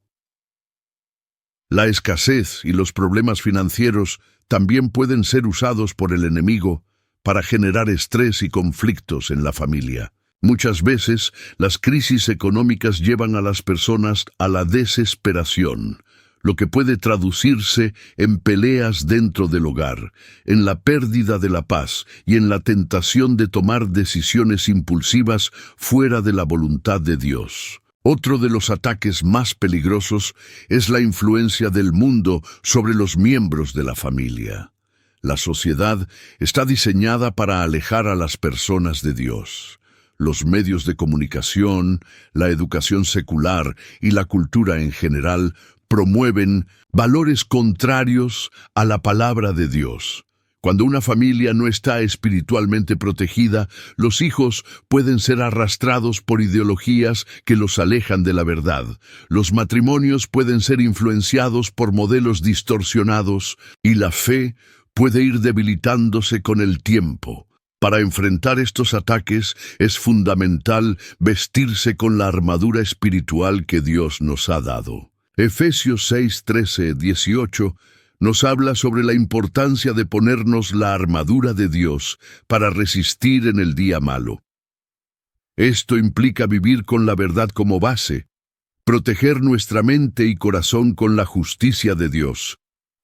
La escasez y los problemas financieros también pueden ser usados por el enemigo para generar estrés y conflictos en la familia. Muchas veces, las crisis económicas llevan a las personas a la desesperación, lo que puede traducirse en peleas dentro del hogar, en la pérdida de la paz y en la tentación de tomar decisiones impulsivas fuera de la voluntad de Dios. Otro de los ataques más peligrosos es la influencia del mundo sobre los miembros de la familia. La sociedad está diseñada para alejar a las personas de Dios. Los medios de comunicación, la educación secular y la cultura en general promueven valores contrarios a la palabra de Dios. Cuando una familia no está espiritualmente protegida, los hijos pueden ser arrastrados por ideologías que los alejan de la verdad. Los matrimonios pueden ser influenciados por modelos distorsionados y la fe puede ir debilitándose con el tiempo. Para enfrentar estos ataques es fundamental vestirse con la armadura espiritual que Dios nos ha dado. Efesios 6, 13, 18 nos habla sobre la importancia de ponernos la armadura de Dios para resistir en el día malo. Esto implica vivir con la verdad como base, proteger nuestra mente y corazón con la justicia de Dios,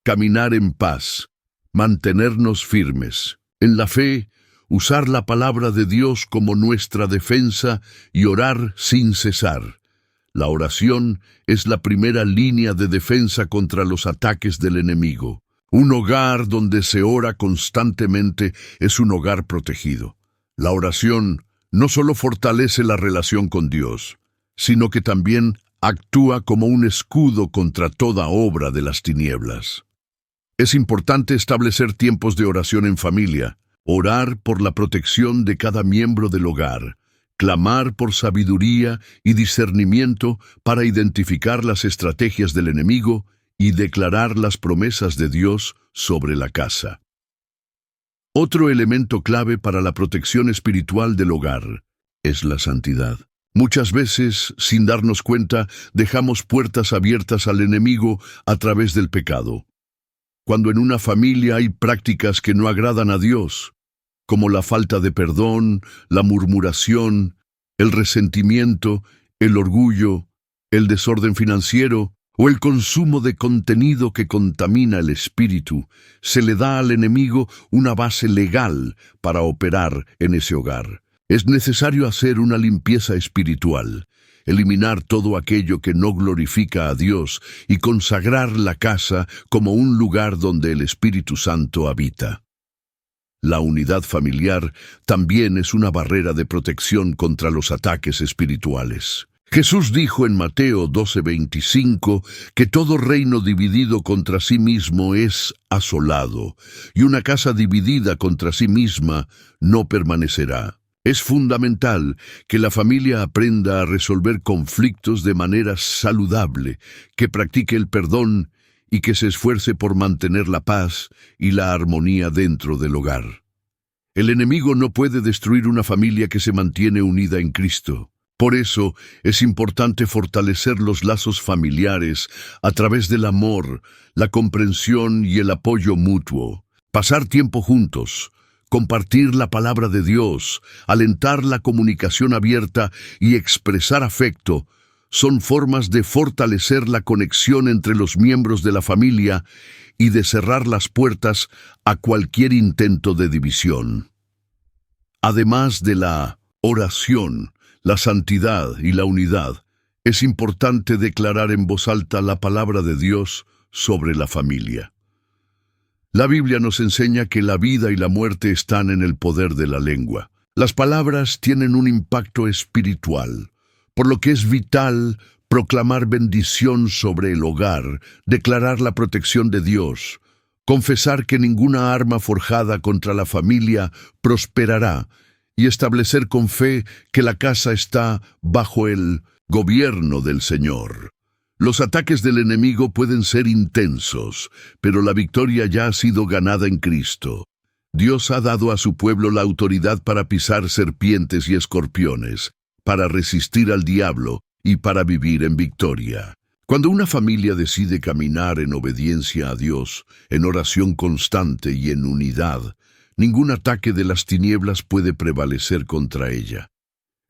caminar en paz, mantenernos firmes. En la fe, usar la palabra de Dios como nuestra defensa y orar sin cesar. La oración es la primera línea de defensa contra los ataques del enemigo. Un hogar donde se ora constantemente es un hogar protegido. La oración no solo fortalece la relación con Dios, sino que también actúa como un escudo contra toda obra de las tinieblas. Es importante establecer tiempos de oración en familia, orar por la protección de cada miembro del hogar, clamar por sabiduría y discernimiento para identificar las estrategias del enemigo y declarar las promesas de Dios sobre la casa. Otro elemento clave para la protección espiritual del hogar es la santidad. Muchas veces, sin darnos cuenta, dejamos puertas abiertas al enemigo a través del pecado. Cuando en una familia hay prácticas que no agradan a Dios, como la falta de perdón, la murmuración, el resentimiento, el orgullo, el desorden financiero o el consumo de contenido que contamina el espíritu, se le da al enemigo una base legal para operar en ese hogar. Es necesario hacer una limpieza espiritual, eliminar todo aquello que no glorifica a Dios y consagrar la casa como un lugar donde el Espíritu Santo habita. La unidad familiar también es una barrera de protección contra los ataques espirituales. Jesús dijo en Mateo 12:25 que todo reino dividido contra sí mismo es asolado, y una casa dividida contra sí misma no permanecerá. Es fundamental que la familia aprenda a resolver conflictos de manera saludable, que practique el perdón y que se esfuerce por mantener la paz y la armonía dentro del hogar. El enemigo no puede destruir una familia que se mantiene unida en Cristo. Por eso es importante fortalecer los lazos familiares a través del amor, la comprensión y el apoyo mutuo. Pasar tiempo juntos, compartir la palabra de Dios, alentar la comunicación abierta y expresar afecto son formas de fortalecer la conexión entre los miembros de la familia y de cerrar las puertas a cualquier intento de división. Además de la oración, la santidad y la unidad, es importante declarar en voz alta la palabra de Dios sobre la familia. La Biblia nos enseña que la vida y la muerte están en el poder de la lengua. Las palabras tienen un impacto espiritual, por lo que es vital proclamar bendición sobre el hogar, declarar la protección de Dios, confesar que ninguna arma forjada contra la familia prosperará y establecer con fe que la casa está bajo el gobierno del Señor. Los ataques del enemigo pueden ser intensos, pero la victoria ya ha sido ganada en Cristo. Dios ha dado a su pueblo la autoridad para pisar serpientes y escorpiones, para resistir al diablo y para vivir en victoria. Cuando una familia decide caminar en obediencia a Dios, en oración constante y en unidad, ningún ataque de las tinieblas puede prevalecer contra ella.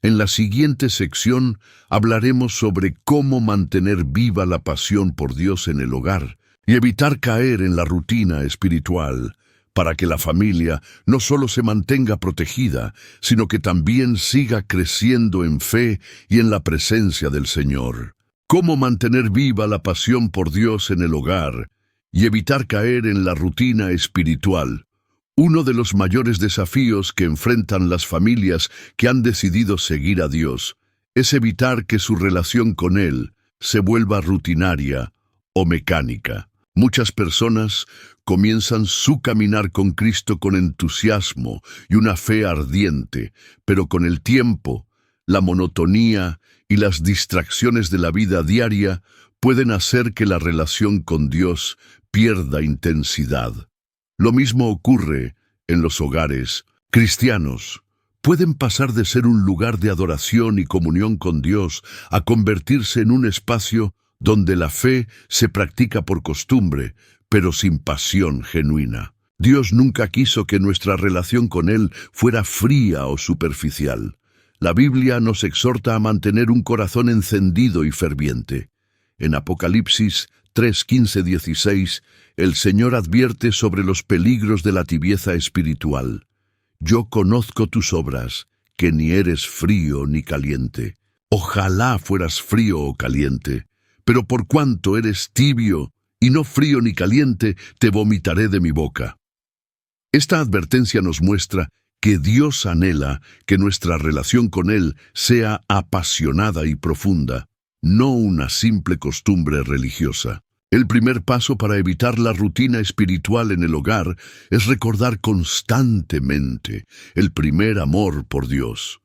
En la siguiente sección hablaremos sobre cómo mantener viva la pasión por Dios en el hogar y evitar caer en la rutina espiritual para que la familia no solo se mantenga protegida, sino que también siga creciendo en fe y en la presencia del Señor. Cómo mantener viva la pasión por Dios en el hogar y evitar caer en la rutina espiritual. Uno de los mayores desafíos que enfrentan las familias que han decidido seguir a Dios es evitar que su relación con Él se vuelva rutinaria o mecánica. Muchas personas comienzan su caminar con Cristo con entusiasmo y una fe ardiente, pero con el tiempo, la monotonía y las distracciones de la vida diaria pueden hacer que la relación con Dios pierda intensidad. Lo mismo ocurre en los hogares. Cristianos pueden pasar de ser un lugar de adoración y comunión con Dios a convertirse en un espacio donde la fe se practica por costumbre, pero sin pasión genuina. Dios nunca quiso que nuestra relación con Él fuera fría o superficial. La Biblia nos exhorta a mantener un corazón encendido y ferviente. En Apocalipsis 3, 15, 16, el Señor advierte sobre los peligros de la tibieza espiritual. Yo conozco tus obras, que ni eres frío ni caliente. Ojalá fueras frío o caliente, pero por cuanto eres tibio y no frío ni caliente, te vomitaré de mi boca. Esta advertencia nos muestra que Dios anhela que nuestra relación con Él sea apasionada y profunda, no una simple costumbre religiosa. El primer paso para evitar la rutina espiritual en el hogar es recordar constantemente el primer amor por Dios.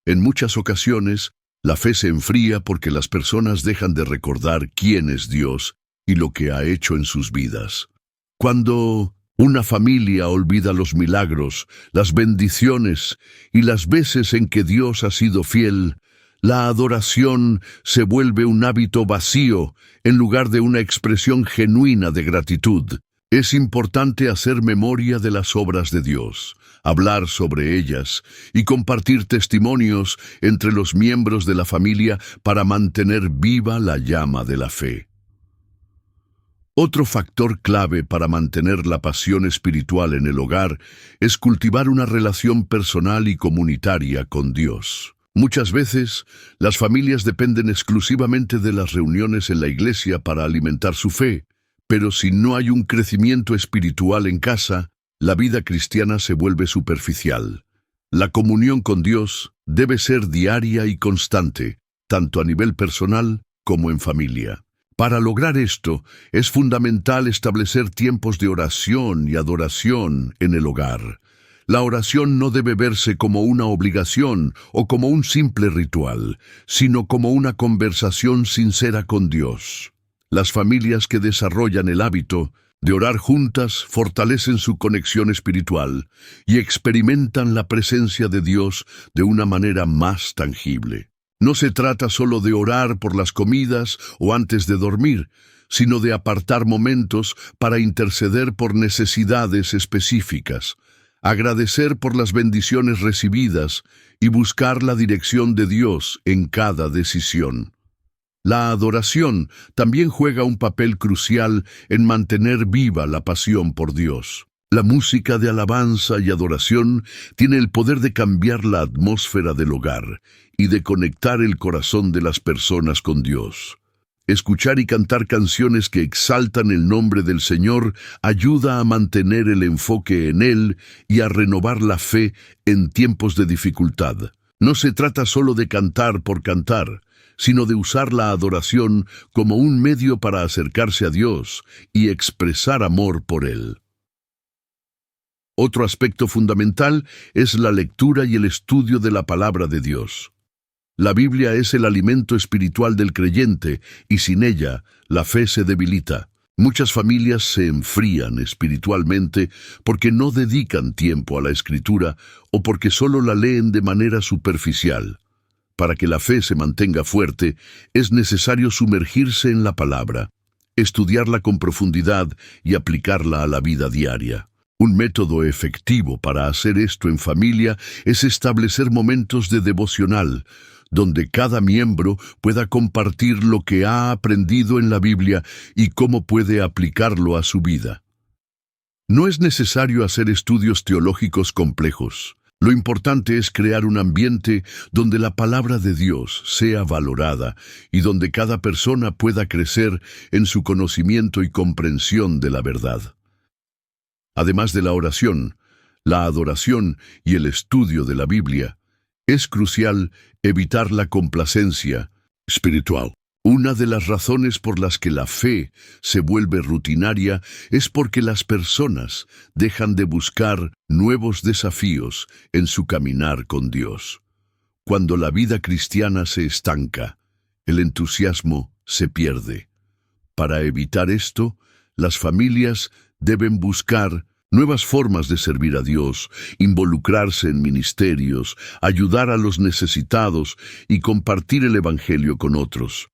En muchas ocasiones, la fe se enfría porque las personas dejan de recordar quién es Dios y lo que ha hecho en sus vidas. Cuando una familia olvida los milagros, las bendiciones y las veces en que Dios ha sido fiel, la adoración se vuelve un hábito vacío en lugar de una expresión genuina de gratitud. Es importante hacer memoria de las obras de Dios, hablar sobre ellas y compartir testimonios entre los miembros de la familia para mantener viva la llama de la fe. Otro factor clave para mantener la pasión espiritual en el hogar es cultivar una relación personal y comunitaria con Dios. Muchas veces, las familias dependen exclusivamente de las reuniones en la iglesia para alimentar su fe, pero si no hay un crecimiento espiritual en casa, la vida cristiana se vuelve superficial. La comunión con Dios debe ser diaria y constante, tanto a nivel personal como en familia. Para lograr esto, es fundamental establecer tiempos de oración y adoración en el hogar. La oración no debe verse como una obligación o como un simple ritual, sino como una conversación sincera con Dios. Las familias que desarrollan el hábito de orar juntas fortalecen su conexión espiritual y experimentan la presencia de Dios de una manera más tangible. No se trata solo de orar por las comidas o antes de dormir, sino de apartar momentos para interceder por necesidades específicas, agradecer por las bendiciones recibidas y buscar la dirección de Dios en cada decisión. La adoración también juega un papel crucial en mantener viva la pasión por Dios. La música de alabanza y adoración tiene el poder de cambiar la atmósfera del hogar y de conectar el corazón de las personas con Dios. Escuchar y cantar canciones que exaltan el nombre del Señor ayuda a mantener el enfoque en Él y a renovar la fe en tiempos de dificultad. No se trata solo de cantar por cantar, sino de usar la adoración como un medio para acercarse a Dios y expresar amor por Él. Otro aspecto fundamental es la lectura y el estudio de la palabra de Dios. La Biblia es el alimento espiritual del creyente y sin ella la fe se debilita. Muchas familias se enfrían espiritualmente porque no dedican tiempo a la Escritura o porque solo la leen de manera superficial. Para que la fe se mantenga fuerte, es necesario sumergirse en la palabra, estudiarla con profundidad y aplicarla a la vida diaria. Un método efectivo para hacer esto en familia es establecer momentos de devocional, donde cada miembro pueda compartir lo que ha aprendido en la Biblia y cómo puede aplicarlo a su vida. No es necesario hacer estudios teológicos complejos. Lo importante es crear un ambiente donde la palabra de Dios sea valorada y donde cada persona pueda crecer en su conocimiento y comprensión de la verdad. Además de la oración, la adoración y el estudio de la Biblia, es crucial evitar la complacencia espiritual. Una de las razones por las que la fe se vuelve rutinaria es porque las personas dejan de buscar nuevos desafíos en su caminar con Dios. Cuando la vida cristiana se estanca, el entusiasmo se pierde. Para evitar esto, las familias deben buscar nuevas formas de servir a Dios, involucrarse en ministerios, ayudar a los necesitados y compartir el Evangelio con otros.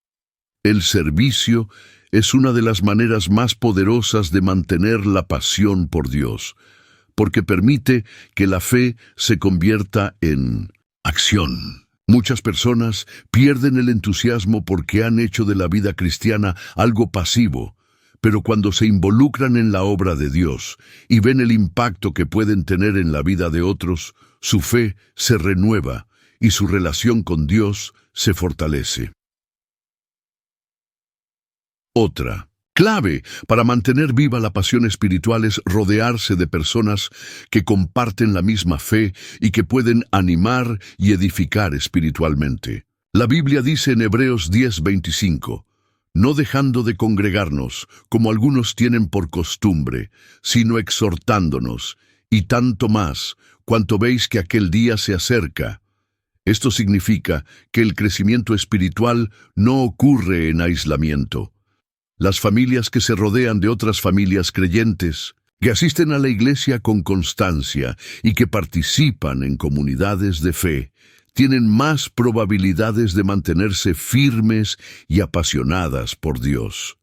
El servicio es una de las maneras más poderosas de mantener la pasión por Dios, porque permite que la fe se convierta en acción. Muchas personas pierden el entusiasmo porque han hecho de la vida cristiana algo pasivo, pero cuando se involucran en la obra de Dios y ven el impacto que pueden tener en la vida de otros, su fe se renueva y su relación con Dios se fortalece. Otra clave para mantener viva la pasión espiritual es rodearse de personas que comparten la misma fe y que pueden animar y edificar espiritualmente. La Biblia dice en Hebreos 10:25, no dejando de congregarnos, como algunos tienen por costumbre, sino exhortándonos, y tanto más, cuanto veis que aquel día se acerca. Esto significa que el crecimiento espiritual no ocurre en aislamiento. Las familias que se rodean de otras familias creyentes, que asisten a la iglesia con constancia y que participan en comunidades de fe, tienen más probabilidades de mantenerse firmes y apasionadas por Dios.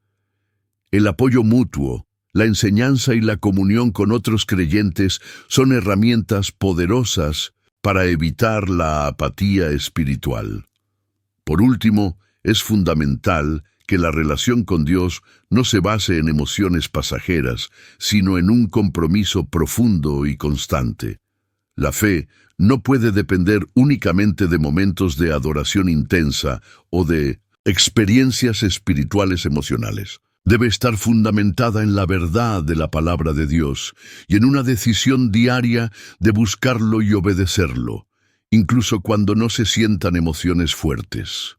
El apoyo mutuo, la enseñanza y la comunión con otros creyentes son herramientas poderosas para evitar la apatía espiritual. Por último, es fundamental que la relación con Dios no se base en emociones pasajeras, sino en un compromiso profundo y constante. La fe no puede depender únicamente de momentos de adoración intensa o de experiencias espirituales emocionales. Debe estar fundamentada en la verdad de la palabra de Dios y en una decisión diaria de buscarlo y obedecerlo, incluso cuando no se sientan emociones fuertes.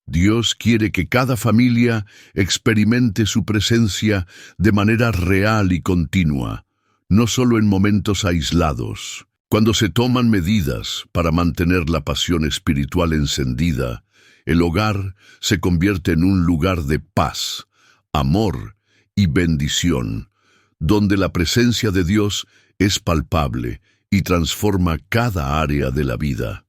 Dios quiere que cada familia experimente su presencia de manera real y continua, no solo en momentos aislados. Cuando se toman medidas para mantener la pasión espiritual encendida, el hogar se convierte en un lugar de paz, amor y bendición, donde la presencia de Dios es palpable y transforma cada área de la vida.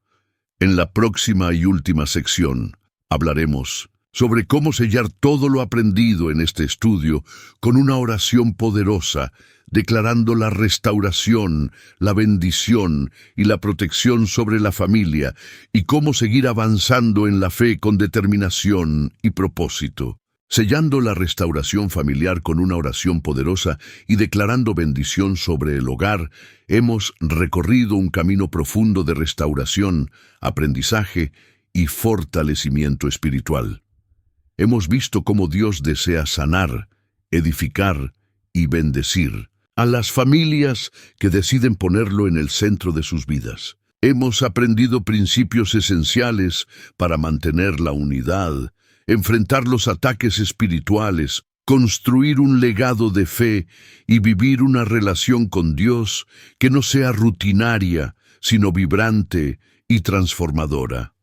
En la próxima y última sección, hablaremos sobre cómo sellar todo lo aprendido en este estudio con una oración poderosa, declarando la restauración, la bendición y la protección sobre la familia, y cómo seguir avanzando en la fe con determinación y propósito. Sellando la restauración familiar con una oración poderosa y declarando bendición sobre el hogar, hemos recorrido un camino profundo de restauración, aprendizaje y fortalecimiento espiritual. Hemos visto cómo Dios desea sanar, edificar y bendecir a las familias que deciden ponerlo en el centro de sus vidas. Hemos aprendido principios esenciales para mantener la unidad, enfrentar los ataques espirituales, construir un legado de fe y vivir una relación con Dios que no sea rutinaria, sino vibrante y transformadora.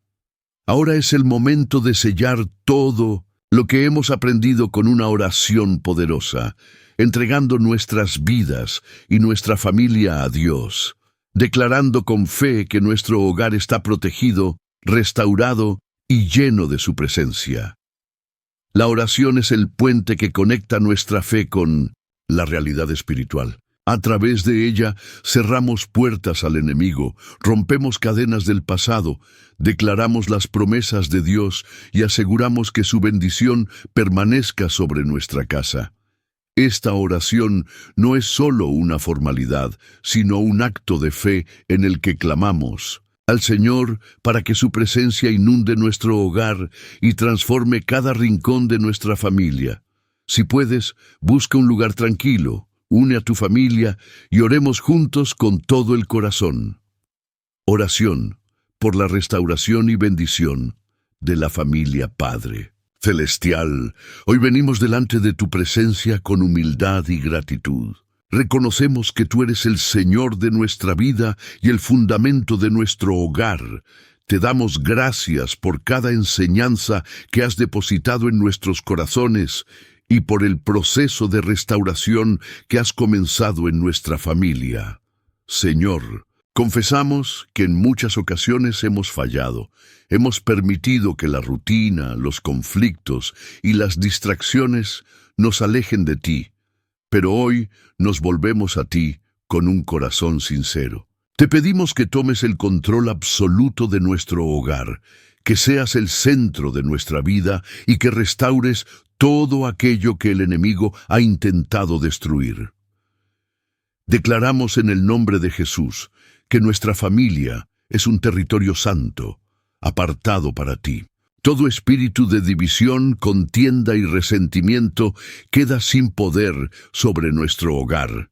Ahora es el momento de sellar todo lo que hemos aprendido con una oración poderosa, entregando nuestras vidas y nuestra familia a Dios, declarando con fe que nuestro hogar está protegido, restaurado y lleno de su presencia. La oración es el puente que conecta nuestra fe con la realidad espiritual. A través de ella cerramos puertas al enemigo, rompemos cadenas del pasado, declaramos las promesas de Dios y aseguramos que su bendición permanezca sobre nuestra casa. Esta oración no es solo una formalidad, sino un acto de fe en el que clamamos al Señor para que su presencia inunde nuestro hogar y transforme cada rincón de nuestra familia. Si puedes, busca un lugar tranquilo, une a tu familia y oremos juntos con todo el corazón. Oración por la restauración y bendición de la familia Padre Celestial. Hoy venimos delante de tu presencia con humildad y gratitud. Reconocemos que tú eres el Señor de nuestra vida y el fundamento de nuestro hogar. Te damos gracias por cada enseñanza que has depositado en nuestros corazones y por el proceso de restauración que has comenzado en nuestra familia. Señor, Confesamos que en muchas ocasiones hemos fallado. Hemos permitido que la rutina, los conflictos y las distracciones nos alejen de ti. Pero hoy nos volvemos a ti con un corazón sincero. Te pedimos que tomes el control absoluto de nuestro hogar, que seas el centro de nuestra vida y que restaures todo aquello que el enemigo ha intentado destruir. Declaramos en el nombre de Jesús que nuestra familia es un territorio santo, apartado para ti. Todo espíritu de división, contienda y resentimiento queda sin poder sobre nuestro hogar.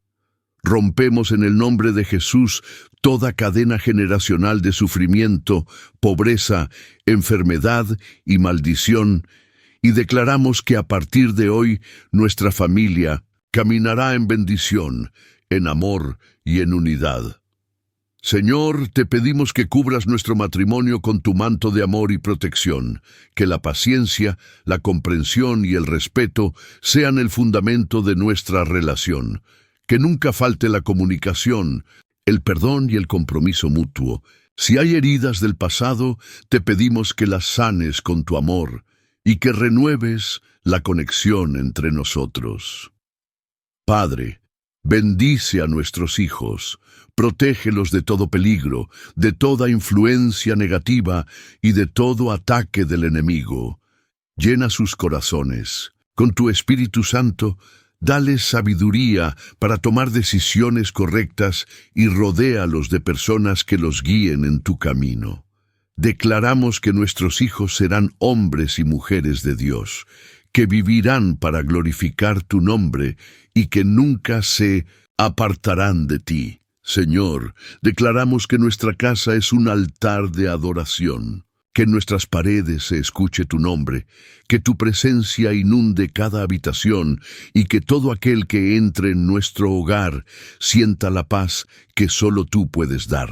Rompemos en el nombre de Jesús toda cadena generacional de sufrimiento, pobreza, enfermedad y maldición, y declaramos que a partir de hoy nuestra familia caminará en bendición, en amor y en unidad. Señor, te pedimos que cubras nuestro matrimonio con tu manto de amor y protección, que la paciencia, la comprensión y el respeto sean el fundamento de nuestra relación, que nunca falte la comunicación, el perdón y el compromiso mutuo. Si hay heridas del pasado, te pedimos que las sanes con tu amor y que renueves la conexión entre nosotros. Padre, bendice a nuestros hijos, protégelos de todo peligro, de toda influencia negativa y de todo ataque del enemigo. Llena sus corazones con tu Espíritu Santo. Dales sabiduría para tomar decisiones correctas y rodéalos de personas que los guíen en tu camino. Declaramos que nuestros hijos serán hombres y mujeres de Dios, que vivirán para glorificar tu nombre y que nunca se apartarán de ti. Señor, declaramos que nuestra casa es un altar de adoración. Que en nuestras paredes se escuche tu nombre, que tu presencia inunde cada habitación y que todo aquel que entre en nuestro hogar sienta la paz que solo tú puedes dar.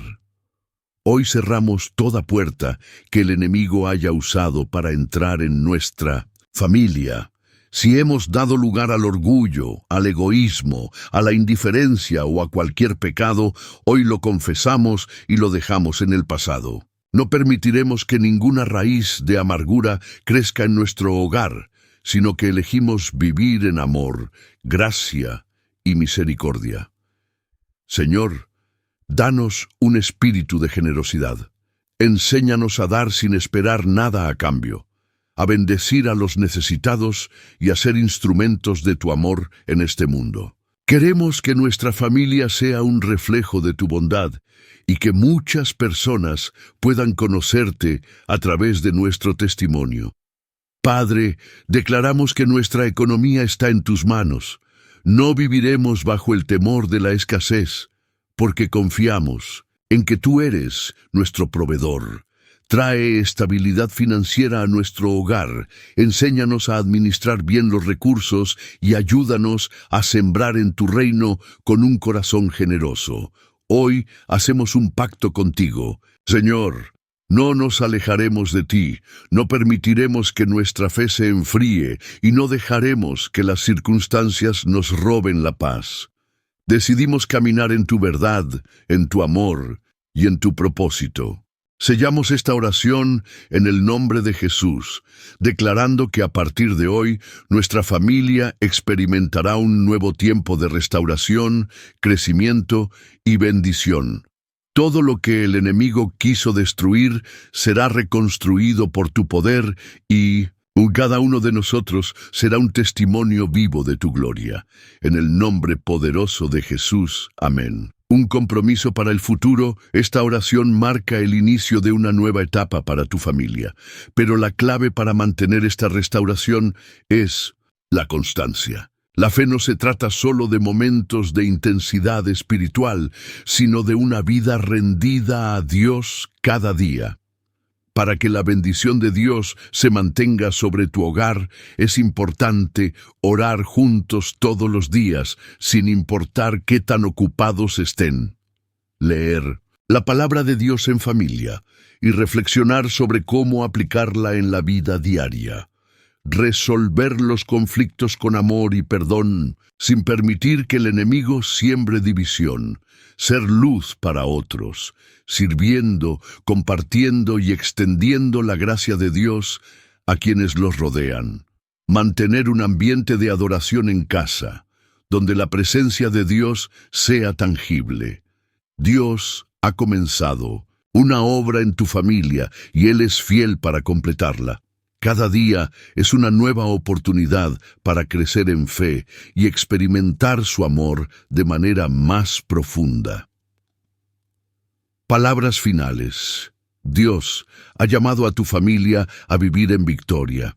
Hoy cerramos toda puerta que el enemigo haya usado para entrar en nuestra familia. Si hemos dado lugar al orgullo, al egoísmo, a la indiferencia o a cualquier pecado, hoy lo confesamos y lo dejamos en el pasado. No permitiremos que ninguna raíz de amargura crezca en nuestro hogar, sino que elegimos vivir en amor, gracia y misericordia. Señor, danos un espíritu de generosidad. Enséñanos a dar sin esperar nada a cambio, a bendecir a los necesitados y a ser instrumentos de tu amor en este mundo. Queremos que nuestra familia sea un reflejo de tu bondad y que muchas personas puedan conocerte a través de nuestro testimonio. Padre, declaramos que nuestra economía está en tus manos. No viviremos bajo el temor de la escasez, porque confiamos en que tú eres nuestro proveedor. Trae estabilidad financiera a nuestro hogar, enséñanos a administrar bien los recursos y ayúdanos a sembrar en tu reino con un corazón generoso. Hoy hacemos un pacto contigo. Señor, no nos alejaremos de ti, no permitiremos que nuestra fe se enfríe y no dejaremos que las circunstancias nos roben la paz. Decidimos caminar en tu verdad, en tu amor y en tu propósito. Sellamos esta oración en el nombre de Jesús, declarando que a partir de hoy nuestra familia experimentará un nuevo tiempo de restauración, crecimiento y bendición. Todo lo que el enemigo quiso destruir será reconstruido por tu poder y cada uno de nosotros será un testimonio vivo de tu gloria. En el nombre poderoso de Jesús. Amén. Un compromiso para el futuro. Esta oración marca el inicio de una nueva etapa para tu familia. Pero la clave para mantener esta restauración es la constancia. La fe no se trata solo de momentos de intensidad espiritual, sino de una vida rendida a Dios cada día. Para que la bendición de Dios se mantenga sobre tu hogar, es importante orar juntos todos los días, sin importar qué tan ocupados estén. Leer la palabra de Dios en familia y reflexionar sobre cómo aplicarla en la vida diaria. resolver los conflictos con amor y perdón, sin permitir que el enemigo siembre división, ser luz para otros, sirviendo, compartiendo y extendiendo la gracia de Dios a quienes los rodean. Mantener un ambiente de adoración en casa, donde la presencia de Dios sea tangible. Dios ha comenzado una obra en tu familia y Él es fiel para completarla. Cada día es una nueva oportunidad para crecer en fe y experimentar su amor de manera más profunda. Palabras finales. Dios ha llamado a tu familia a vivir en victoria.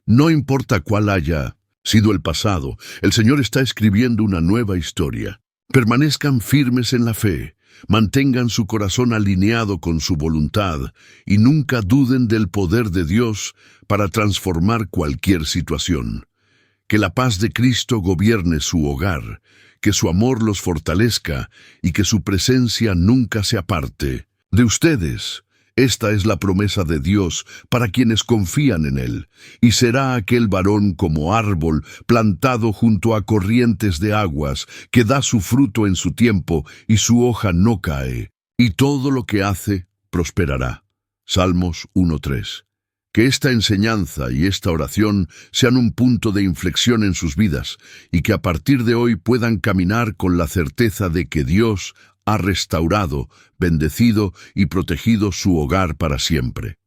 No importa cuál haya sido el pasado, el Señor está escribiendo una nueva historia. Permanezcan firmes en la fe, mantengan su corazón alineado con su voluntad y nunca duden del poder de Dios para transformar cualquier situación. Que la paz de Cristo gobierne su hogar, que su amor los fortalezca y que su presencia nunca se aparte de ustedes. Esta es la promesa de Dios para quienes confían en Él, y será aquel varón como árbol plantado junto a corrientes de aguas, que da su fruto en su tiempo y su hoja no cae, y todo lo que hace prosperará. Salmos 1:3. Que esta enseñanza y esta oración sean un punto de inflexión en sus vidas, y que a partir de hoy puedan caminar con la certeza de que Dios ha restaurado, bendecido y protegido su hogar para siempre.